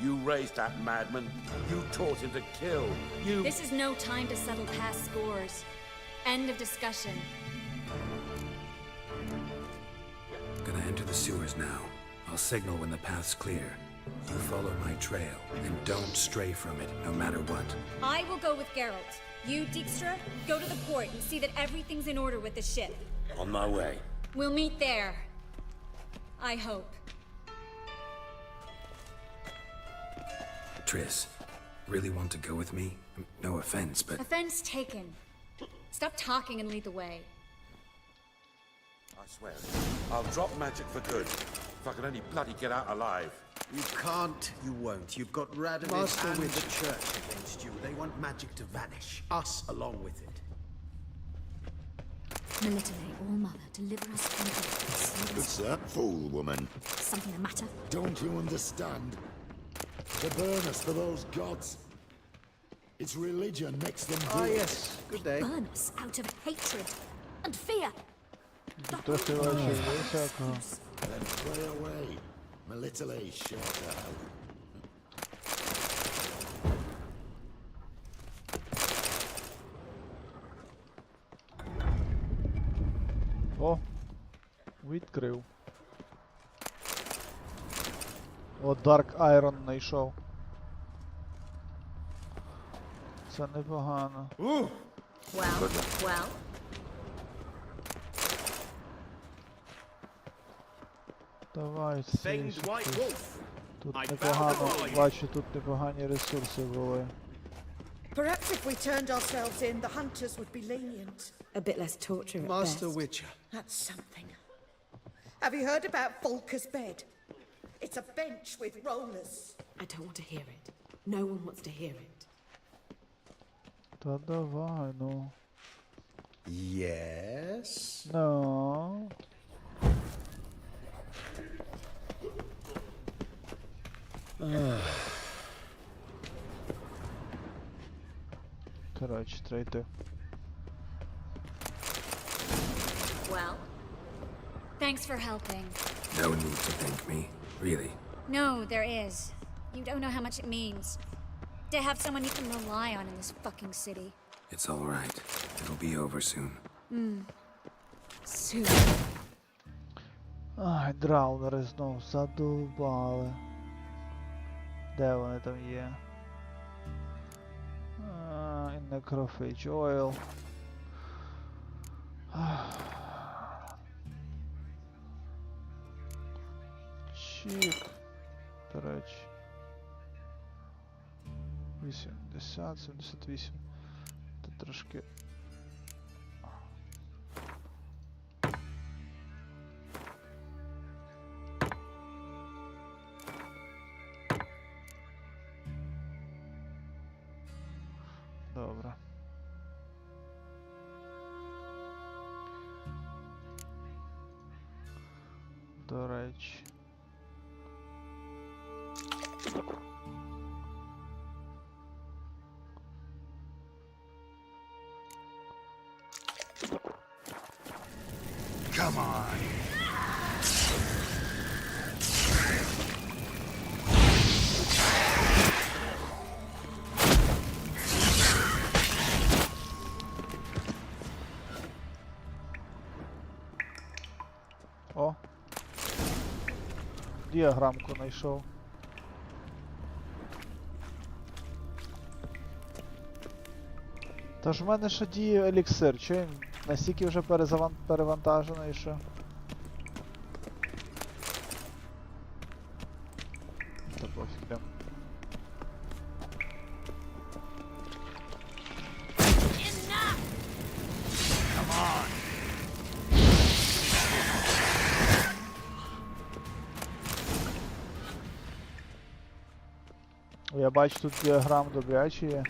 You raised that madman. You taught him to kill. You... This is no time to settle past scores. End of discussion. Gonna enter the sewers now. I'll signal when the path's clear. You follow my trail, and don't stray from it, no matter what. I will go with Geralt. You, Dijkstra, go to the port and see that everything's in order with the ship. On my way. We'll meet there. I hope. Triss, really want to go with me? No offense, but... Offense taken. Stop talking and lead the way. I swear, I'll drop magic for good. If I can only bloody get out alive. You can't, you won't. You've got Radovid and the church against you. They want magic to vanish. Us along with it. Melitele, All-Mother, deliver us from the... What's that, fool woman? Something the matter? Don't you understand? To burn us for those gods. It's religion makes them do it. Yes. Good day. Burn us out of hatred and fear. Then pray away. Melitele shut out. Відкрив. О, Dark Iron знайшов. Це непогано. Well. Давай, тут непогано, бачу, тут непогані ресурси були. Perhaps if we turned ourselves in, the hunters would be lenient. A bit less torture at Master best. Witcher. That's something. Have you heard about Volker's bed? It's a bench with rollers. I don't want to hear it. No one wants to hear it. Та давай, ну. Yes? No. Коротше, треба йти. Well, thanks for helping. No need to thank me, really. No, there is. You don't know how much it means. To have someone you can rely on in this fucking city. It's all right. It'll be over soon. Soon. Ай, драунери знов задовбали. Де вони там є? І Necrophage Oil. Чік. До речі. 80, 78. Це трошки... Добре. До речі. Come on. О! Діаграмку знайшов. Та ж в мене ще діє еліксир, чи він настільки вже перевантажений, що... Та пофіг прям. Я бачу, тут діаграм добрячий є.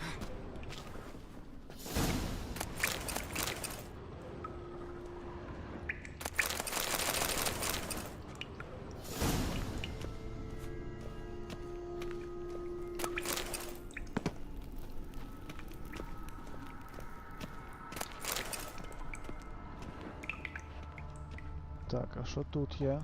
Так, а що тут є?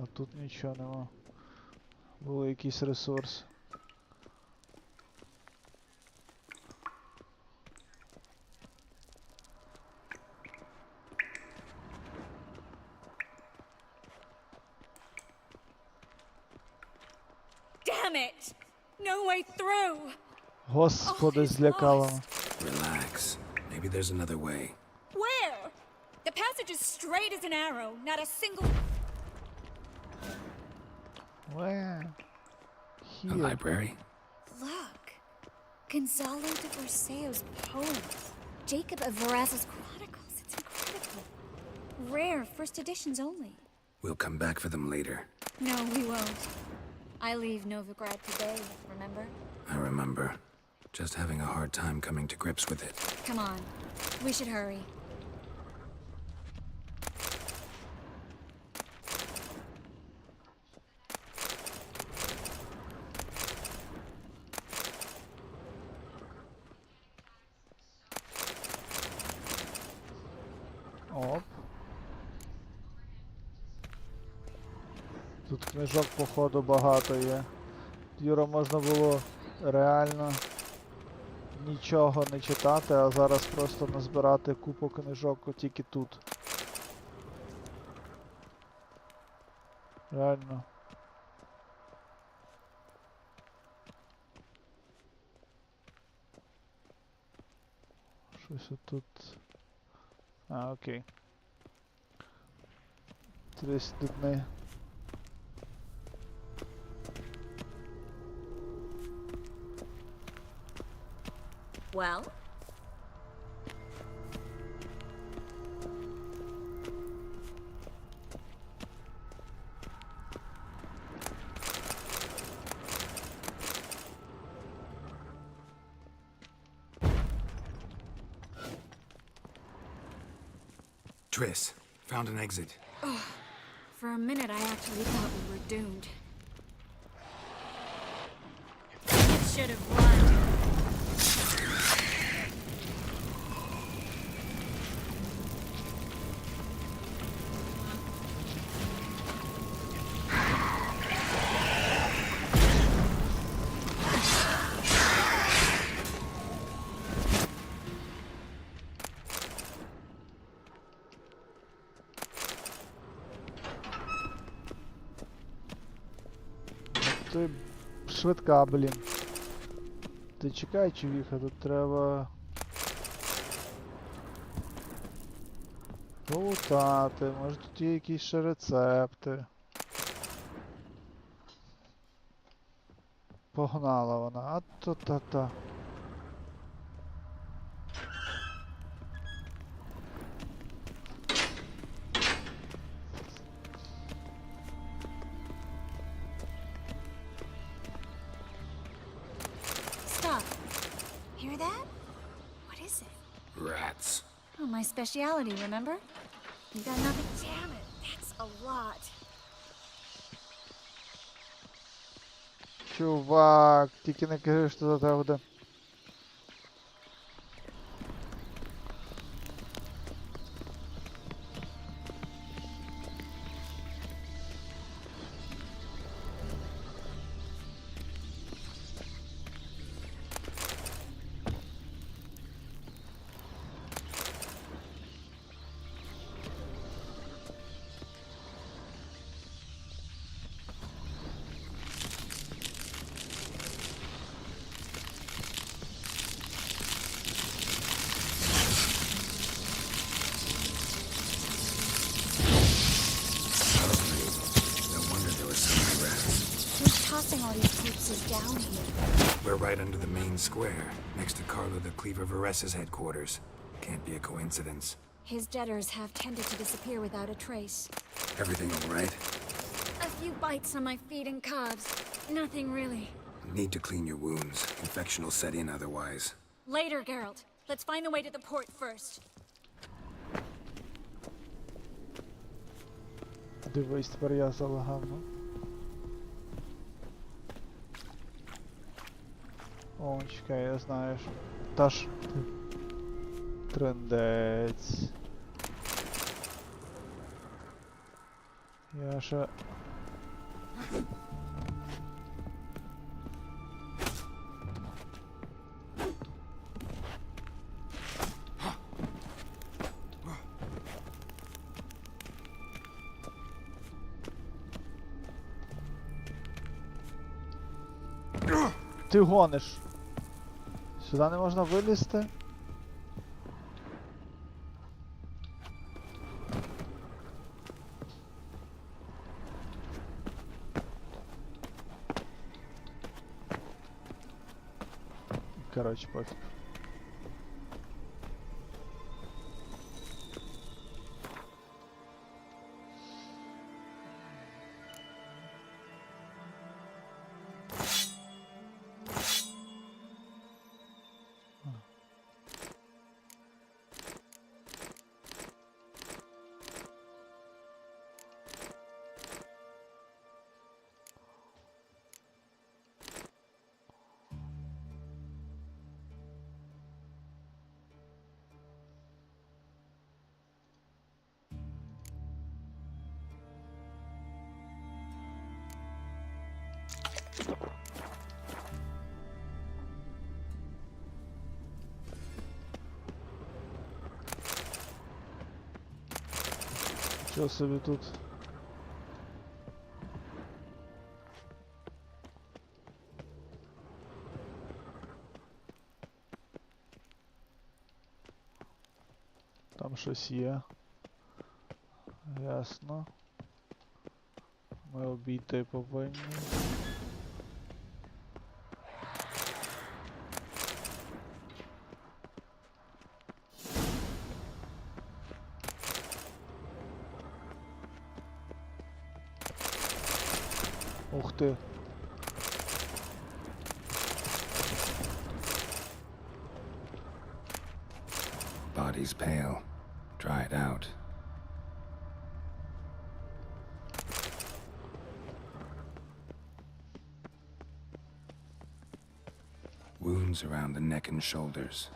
А тут нічого нема. Були якісь ресурси. Damn it! No way through! Господи, злякало. Relax. Maybe there's another way. Where? The passage is straight as an arrow, not a single... Where? A Here. library? Look! Gonzalo de Borseo's poems. Jacob of Varaz's chronicles. It's incredible. Rare, first editions only. We'll come back for them later. No, we won't. I leave Novigrad today, remember? I remember. Just having a hard time coming to grips with it. Come on. We should hurry. Оп. Тут книжок, походу, багато є. Юра, можна було реально нічого не читати, а зараз просто назбирати купу книжок тільки тут. Реально. Щось тут. А, окей. 30 дней. Well? Triss, found an exit. Oh, for a minute I actually thought we were doomed. Should have run. Ти швидка, блін. Ти чекай, чувіха, тут треба полутати, може тут є якісь ще рецепти. Погнала вона, а то та-та. Stop. Hear that? What is it? Rats. Oh, my speciality, remember? You got nothing. Damn it, that's a lot. Чувак, тільки не кажи, що це треба буде. Tossing all these corpses down here. We're right under the main square, next to Carlo the Cleaver Vares's headquarters. Can't be a coincidence. His debtors have tended to disappear without a trace. Everything all right? A few bites on my feet and calves. Nothing really. Need to clean your wounds. Infection will set in otherwise. Later, Geralt. Let's find the way to the port first. Дивись, тепер я залагав, ну. О, чекай, я знаю, що... Та ж... Трындець. Я ще... Ти гониш. Сюди не можна вилізти. Короче, пофиг. Що собі тут? Там щось є. Ясно. Ми обійти повинні. Ух ти. Body's pale, dried out. Wounds around the neck and shoulders.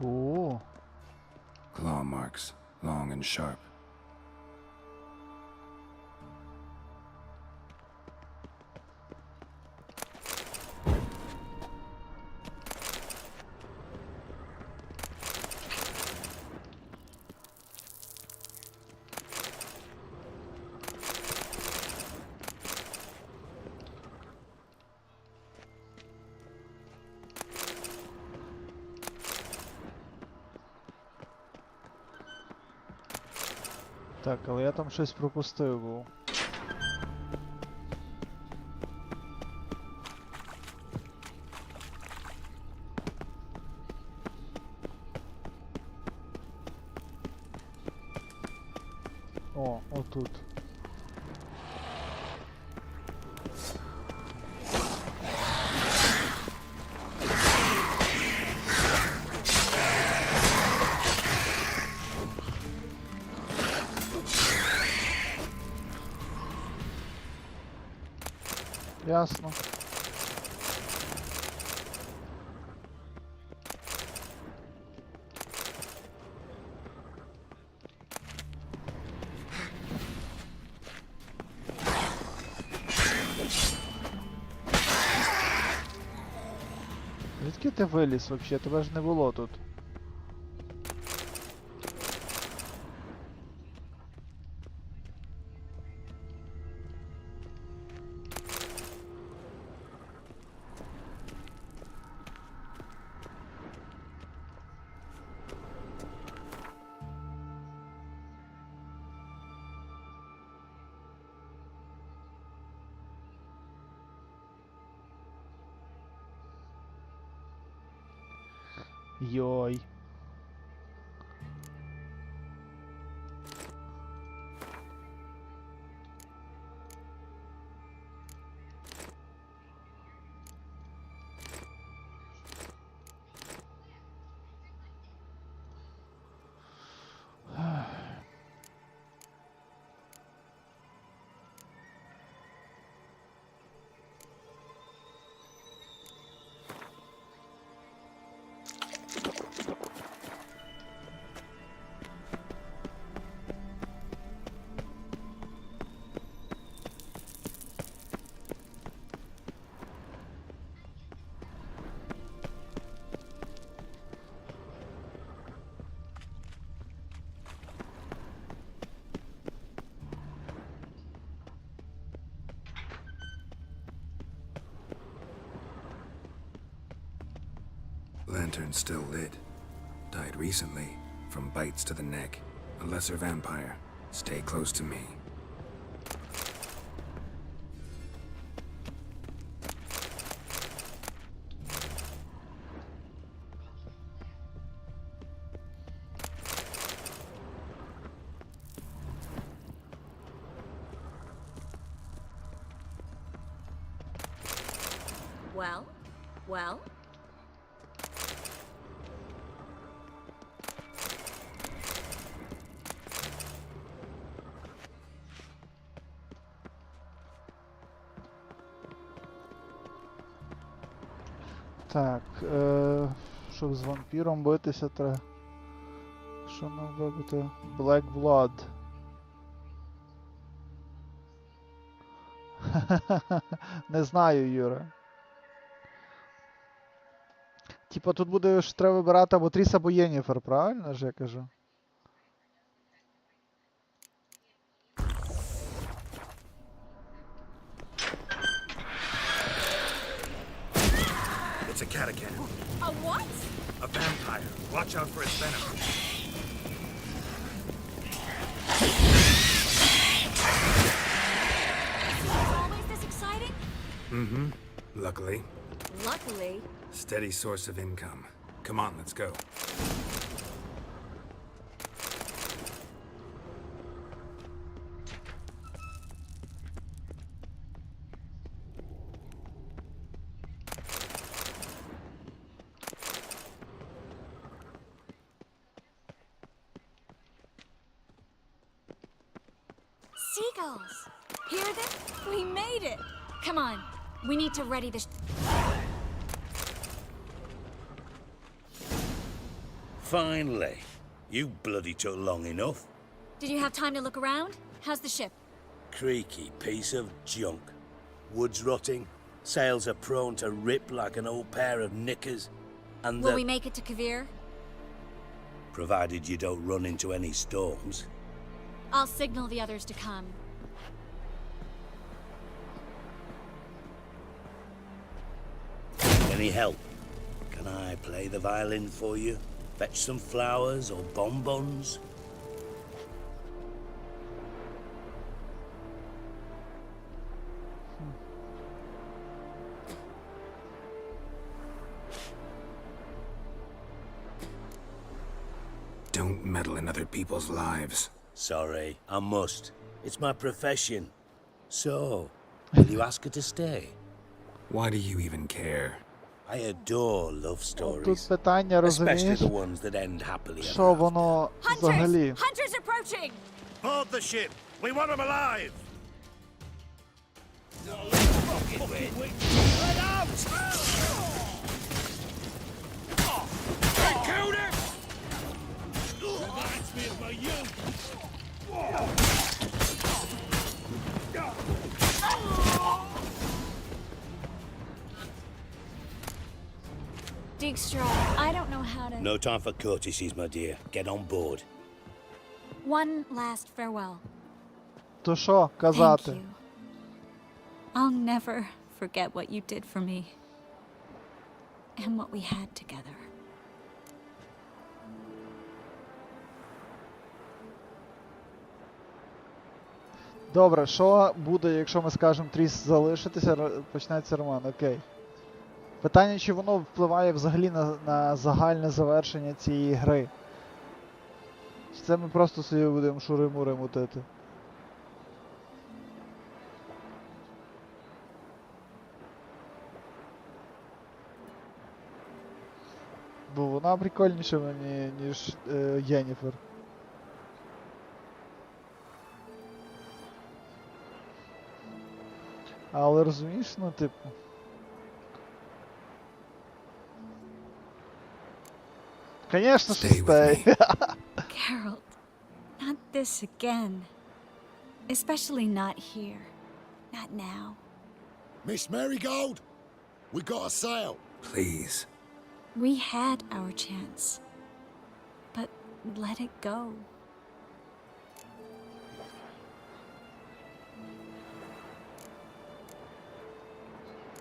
Ooh. Claw marks, long and sharp. Так, але я там щось пропустив був. О, отут. Ясно. Звідки ти виліз вообще? Тебе ж не було тут. Йой. Lantern still lit. Died recently, from bites to the neck. A lesser vampire. Stay close to me. Well? Well? Так, щоб з вампіром битися, треба... Що нам вибити? Black Blood. Не знаю, Юра. Типа тут буде ж треба вибирати або Тріс, або Єніфер, правильно ж я кажу? It's a cat again. A what? A vampire. Watch out for its venom. Always this exciting? Mm-hmm. Luckily. Luckily. Steady source of income. Come on, let's go. Seagulls. Hear them? We made it. Come on. We need to ready this. Finally. You bloody took long enough. Did you have time to look around? How's the ship? Creaky piece of junk. Wood's rotting. Sails are prone to rip like an old pair of knickers. And Will we make it to Kavir? provided you don't run into any storms. I'll signal the others to come. Any help? Can I play the violin for you? Fetch some flowers or bonbons? Don't meddle in other people's lives. Sorry, I must. It's my profession. So, will you ask her to stay? Why do you even care? I adore love stories. Тут питання, Especially розумієш, the ones that end happily ever що воно взагалі. Hunters approaching! Board the ship! We want them alive! Reminds me of my youth. Dijkstra, I don't know how to... No time for courtesies, my dear. Get on board. One last farewell. То що Thank казати? you. I'll never forget what you did for me. And what we had together. Добре, що буде, якщо ми скажемо Тріс залишитися, почнеться роман, окей. Питання, чи воно впливає взагалі на загальне завершення цієї гри? Чи це ми просто собі будемо шури-мури мутити? Бо вона прикольніша мені, ніж Єніфер. Але розумієш, ну типу. Конечно ж, stay. Geralt, not this again. Especially not here. Not now. Miss Marigold, we got a sail. Please. We had our chance. But let it go.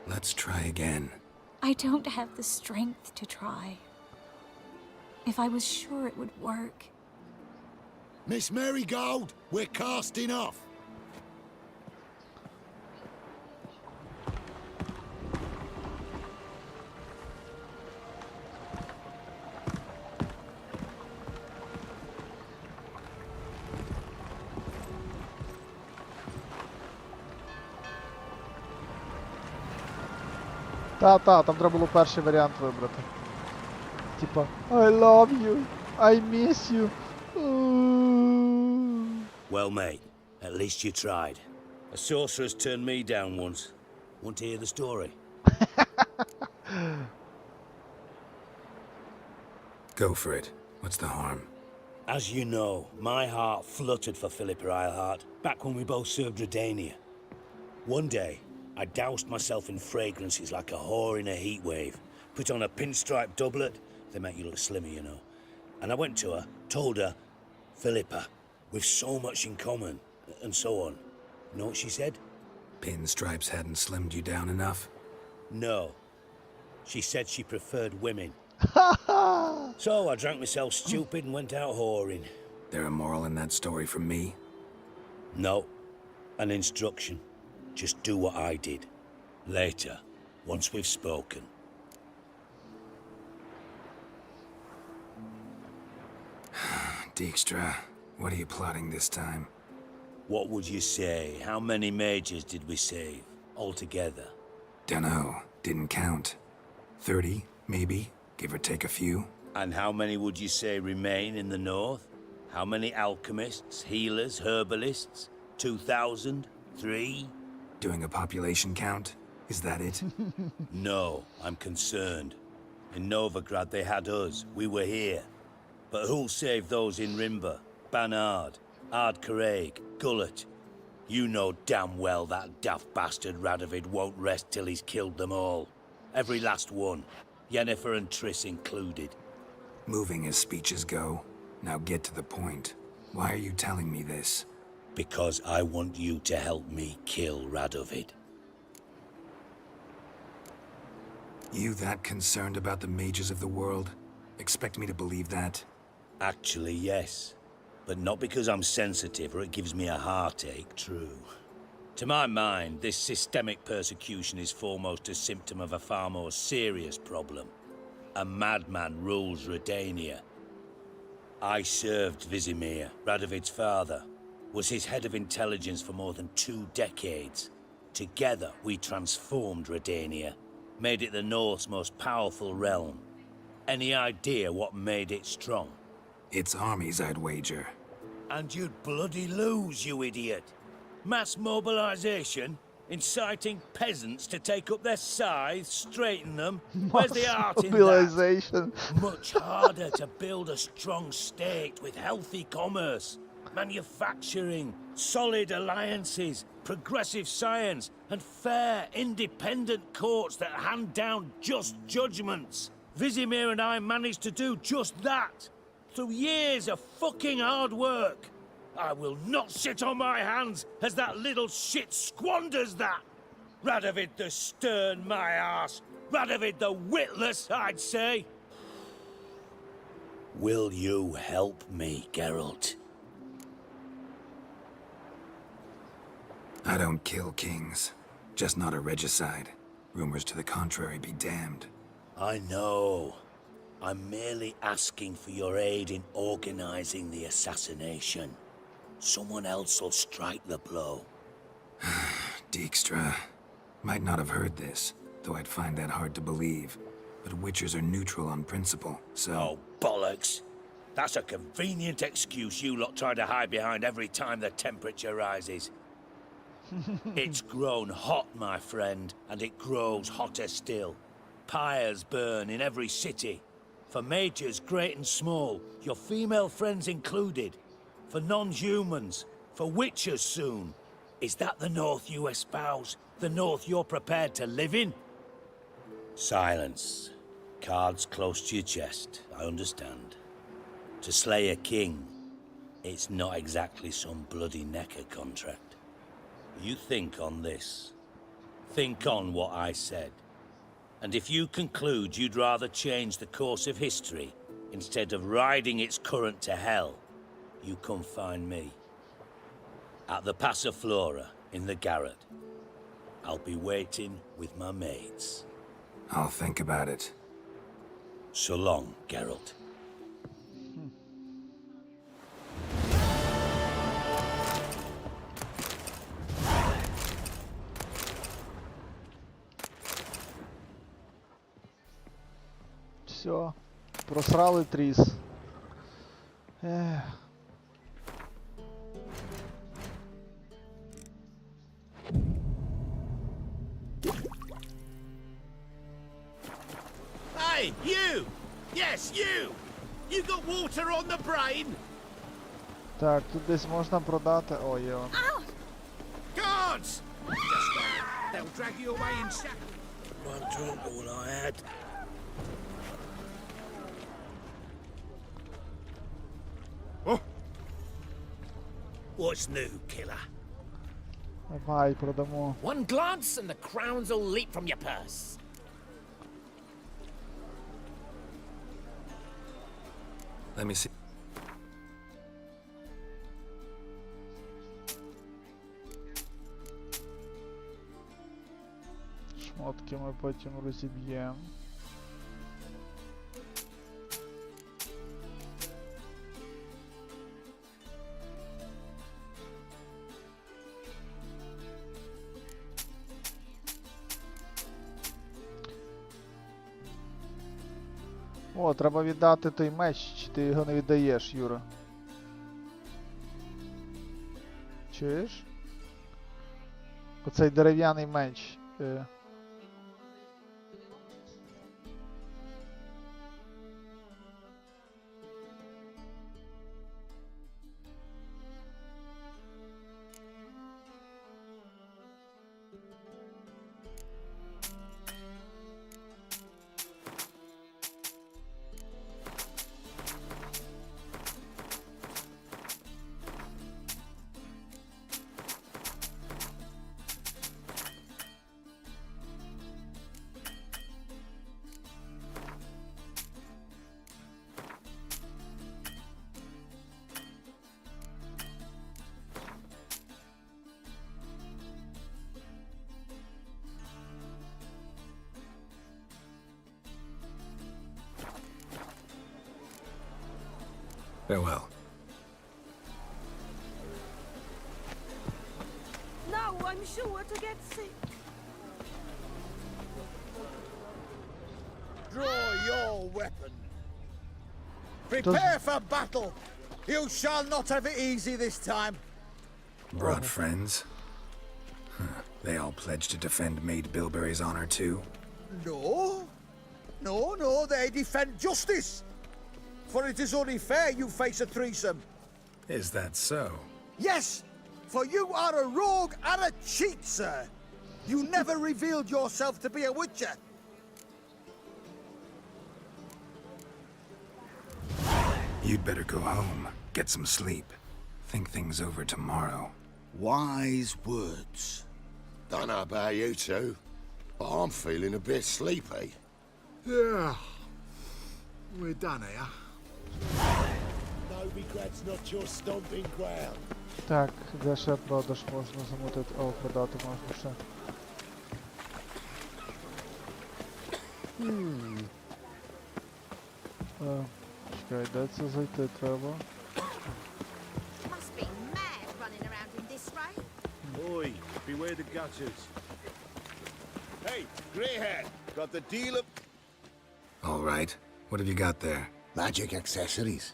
Let's try again. I don't have the strength to try. If I was sure it would work. Miss Marigold, we're casting off. Та, там треба було перший варіант вибрати. Типа, I love you, I miss you. Well, mate, at least you tried. A sorcerer's turned me down once. Want to hear the story? Go for it. What's the harm? As you know, my heart fluttered for Philippa Eilhart back when we both served Redania. One day, I doused myself in fragrances like a whore in a heat wave. Put on a pinstripe doublet, they make you look slimmer, you know. And I went to her, told her, Philippa, we've so much in common, and so on. You know what she said? Pinstripes hadn't slimmed you down enough? No. She said she preferred women. So I drank myself stupid and went out whoring. There a moral in that story from me? No. An instruction. Just do what I did. Later, once we've spoken. Dijkstra, what are you plotting this time? What would you say? How many mages did we save, altogether? Dunno. Didn't count. 30, maybe? Give or take a few? And how many would you say remain in the north? How many alchemists, healers, herbalists? 2,000? 3? Doing a population count? Is that it? No, I'm concerned. In Novigrad they had us. We were here. But who'll save those in Rimba? Banard, Ard Craig, Gullet? You know damn well that daft bastard Radovid won't rest till he's killed them all. Every last one. Yennefer and Triss included. Moving as speeches go. Now get to the point. Why are you telling me this? Because I want you to help me kill Radovid. You that concerned about the mages of the world? Expect me to believe that? Actually, yes. But not because I'm sensitive or it gives me a heartache, true. To my mind, this systemic persecution is foremost a symptom of a far more serious problem. A madman rules Redania. I served Vizimir, Radovid's father, was his head of intelligence for more than 2 decades. Together, we transformed Redania, made it the North's most powerful realm. Any idea what made it strong? Its armies, I'd wager. And you'd bloody lose, you idiot. Mass mobilization, inciting peasants to take up their scythes, straighten them. Where's the art in that? Much harder to build a strong state with healthy commerce, manufacturing, solid alliances, progressive science, and fair, independent courts that hand down just judgments. Vizimir and I managed to do just that. Through years of fucking hard work. I will not sit on my hands as that little shit squanders that. Radovid the stern, my arse. Radovid the witless, I'd say. Will you help me, Geralt? I don't kill kings. Just not a regicide. Rumors to the contrary be damned. I know. I'm merely asking for your aid in organizing the assassination. Someone else will strike the blow. Dijkstra. Might not have heard this, though I'd find that hard to believe. But Witchers are neutral on principle, so... Oh, bollocks. That's a convenient excuse you lot try to hide behind every time the temperature rises. It's grown hot, my friend, and it grows hotter still. Pyres burn in every city. For mages great and small, your female friends included. For non-humans, for witchers soon. Is that the North you espouse? The North you're prepared to live in? Silence. Cards close to your chest, I understand. To slay a king, it's not exactly some bloody necker contract. You think on this. Think on what I said. And if you conclude you'd rather change the course of history instead of riding its current to hell, you come find me. At the Passiflora, in the garret. I'll be waiting with my mates. I'll think about it. So long, Geralt. Все, просрали тріс. Hey, you! Yes, you! You got water on the brain? Так, тут десь можна продати. О, є. Guards! Just wait. They'll drag you away in shackles. One drunk, all I had. What's new, killer? Давай, продамо. One glance and the crowns will leap from your purse. Let me see. Шмотки ми потім розіб'ємо. О, треба віддати той меч, чи ти його не віддаєш, Юра? Чуєш? Оцей дерев'яний меч. Farewell. Now I'm sure to get sick. Draw your weapon. Prepare for battle. You shall not have it easy this time. Brought friends? Huh. They all pledged to defend Maid Bilberry's honor too? No. No, they defend justice. For it is only fair you face a threesome. Is that so? Yes, for you are a rogue and a cheat, sir. You never revealed yourself to be a witcher. You'd better go home, get some sleep. Think things over tomorrow. Wise words. Don't know about you two, but I'm feeling a bit sleepy. Yeah. We're done here. No regrets, not your stomping ground. Так, де ще продаж можна замутити? О, продати можна ще. Чекай, де це зайти треба? Must be mad running around in this rain. Oi, beware the gutters. Hey, greyhead, got the deal of... All right. What have you got there? Magic accessories.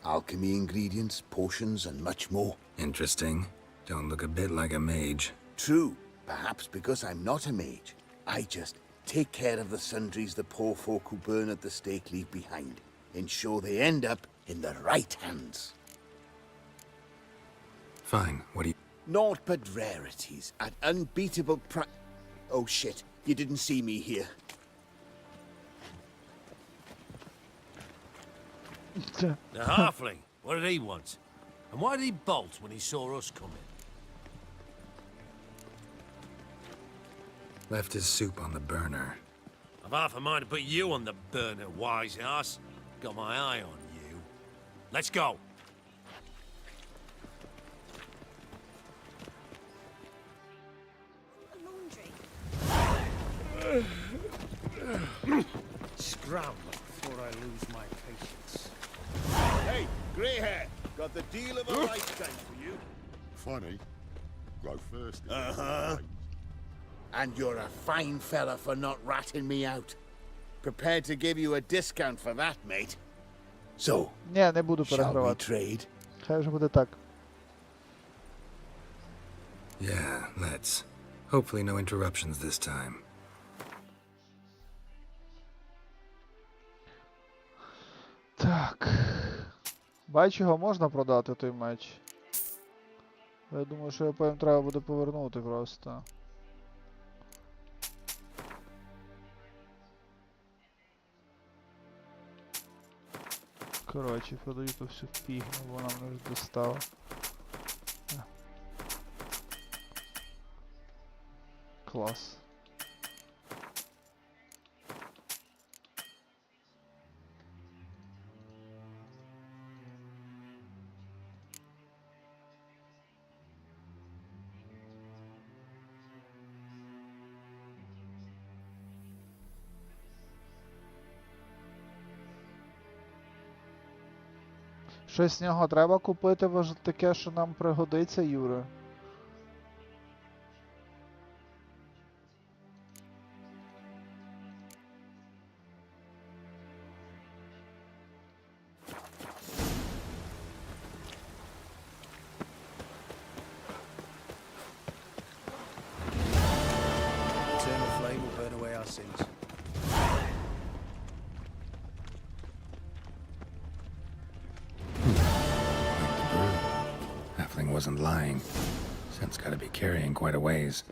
Alchemy ingredients, potions, and much more. Interesting. Don't look a bit like a mage. True. Perhaps because I'm not a mage. I just take care of the sundries the poor folk who burn at the stake leave behind. Ensure they end up in the right hands. Fine. What do you... Naught but rarities at unbeatable Oh shit, you didn't see me here. The halfling. What did he want? And why did he bolt when he saw us coming? Left his soup on the burner. I've half a mind to put you on the burner, wise ass. Got my eye on you. Let's go. Scram before I lose my patience. Hey, greyhead, got the deal of a lifetime for you. Funny. Go first. And you're a fine fella for not ratting me out. Prepared to give you a discount for that, mate. So, Ні, не буду shall we перегравати. trade? Хай вже буде так. Yeah, let's. Hopefully no interruptions this time. Так. Бачу, його можна продати той меч. Я думаю, що його потім треба буде повернути просто. Коротше, продаю ту всю фігню, вона мене вже достала. Клас. Щось з нього треба купити таке, що нам пригодиться, Юра? Eternal flame will burn away our sins. Halfling wasn't lying. Scent's gotta be carrying quite a ways.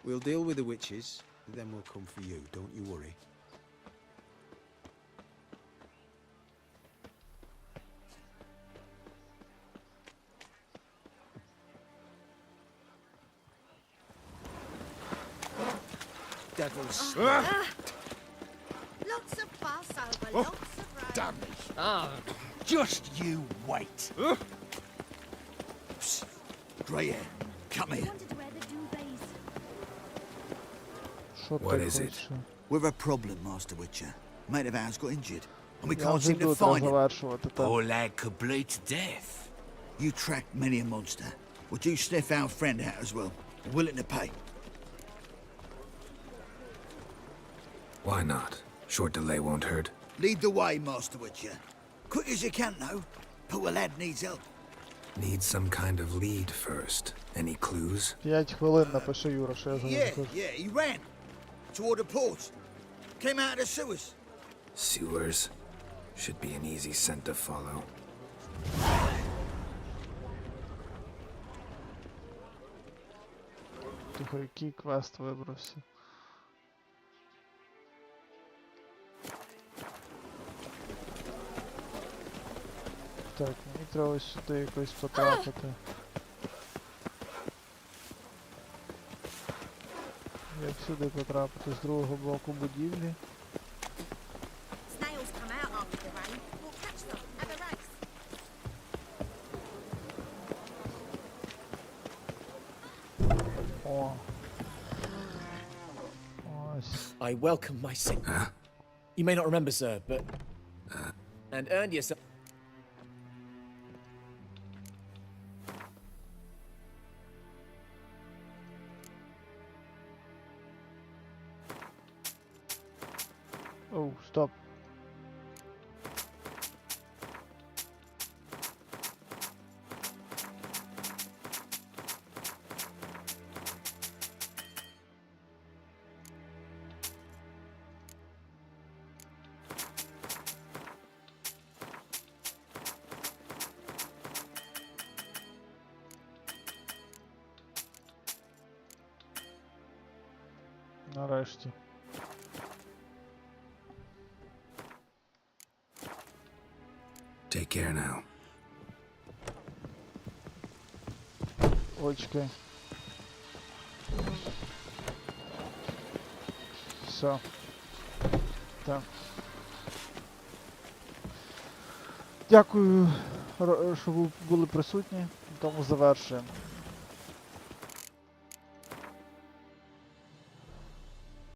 We'll deal with the witches, then we'll come for you, don't you worry. Devils. Lots of fuss over lots of rain. Damn me. Ah, just you wait. Psst. Grey hair, come here. Що What ти is it? хочеш? We've a problem, Master Witcher. Mate of ours got injured, and we Я can't вже seem to йду, треба find him. завершувати, так. Poor lad could bleed to death. You tracked many a monster. Would you sniff our friend out as well? Willing to pay? Why not? Short delay won't hurt. Lead the way, Master Witcher. Quick as you can, though. Poor lad needs help. Need some kind of lead first. Any clues? 5 хвилин напиши, Юра, що я зараз Yeah, кажу. he ran. Toward the port. Came out of the sewers. Sewers. Should be an easy scent to follow. Тихо, який квест вибрався? Так, мені треба сюди якось потрапити. Як сюди потрапити з другого боку будівлі? Snails come out after the rain. We'll catch them. Have a race. О. Ось. I welcome my sick. You may not remember, sir, but... and earned yourself... Оу, стоп. Нарешті. Take care now. Ой, чекай. Все. Так. Дякую, що ви були присутні. Тому завершуємо.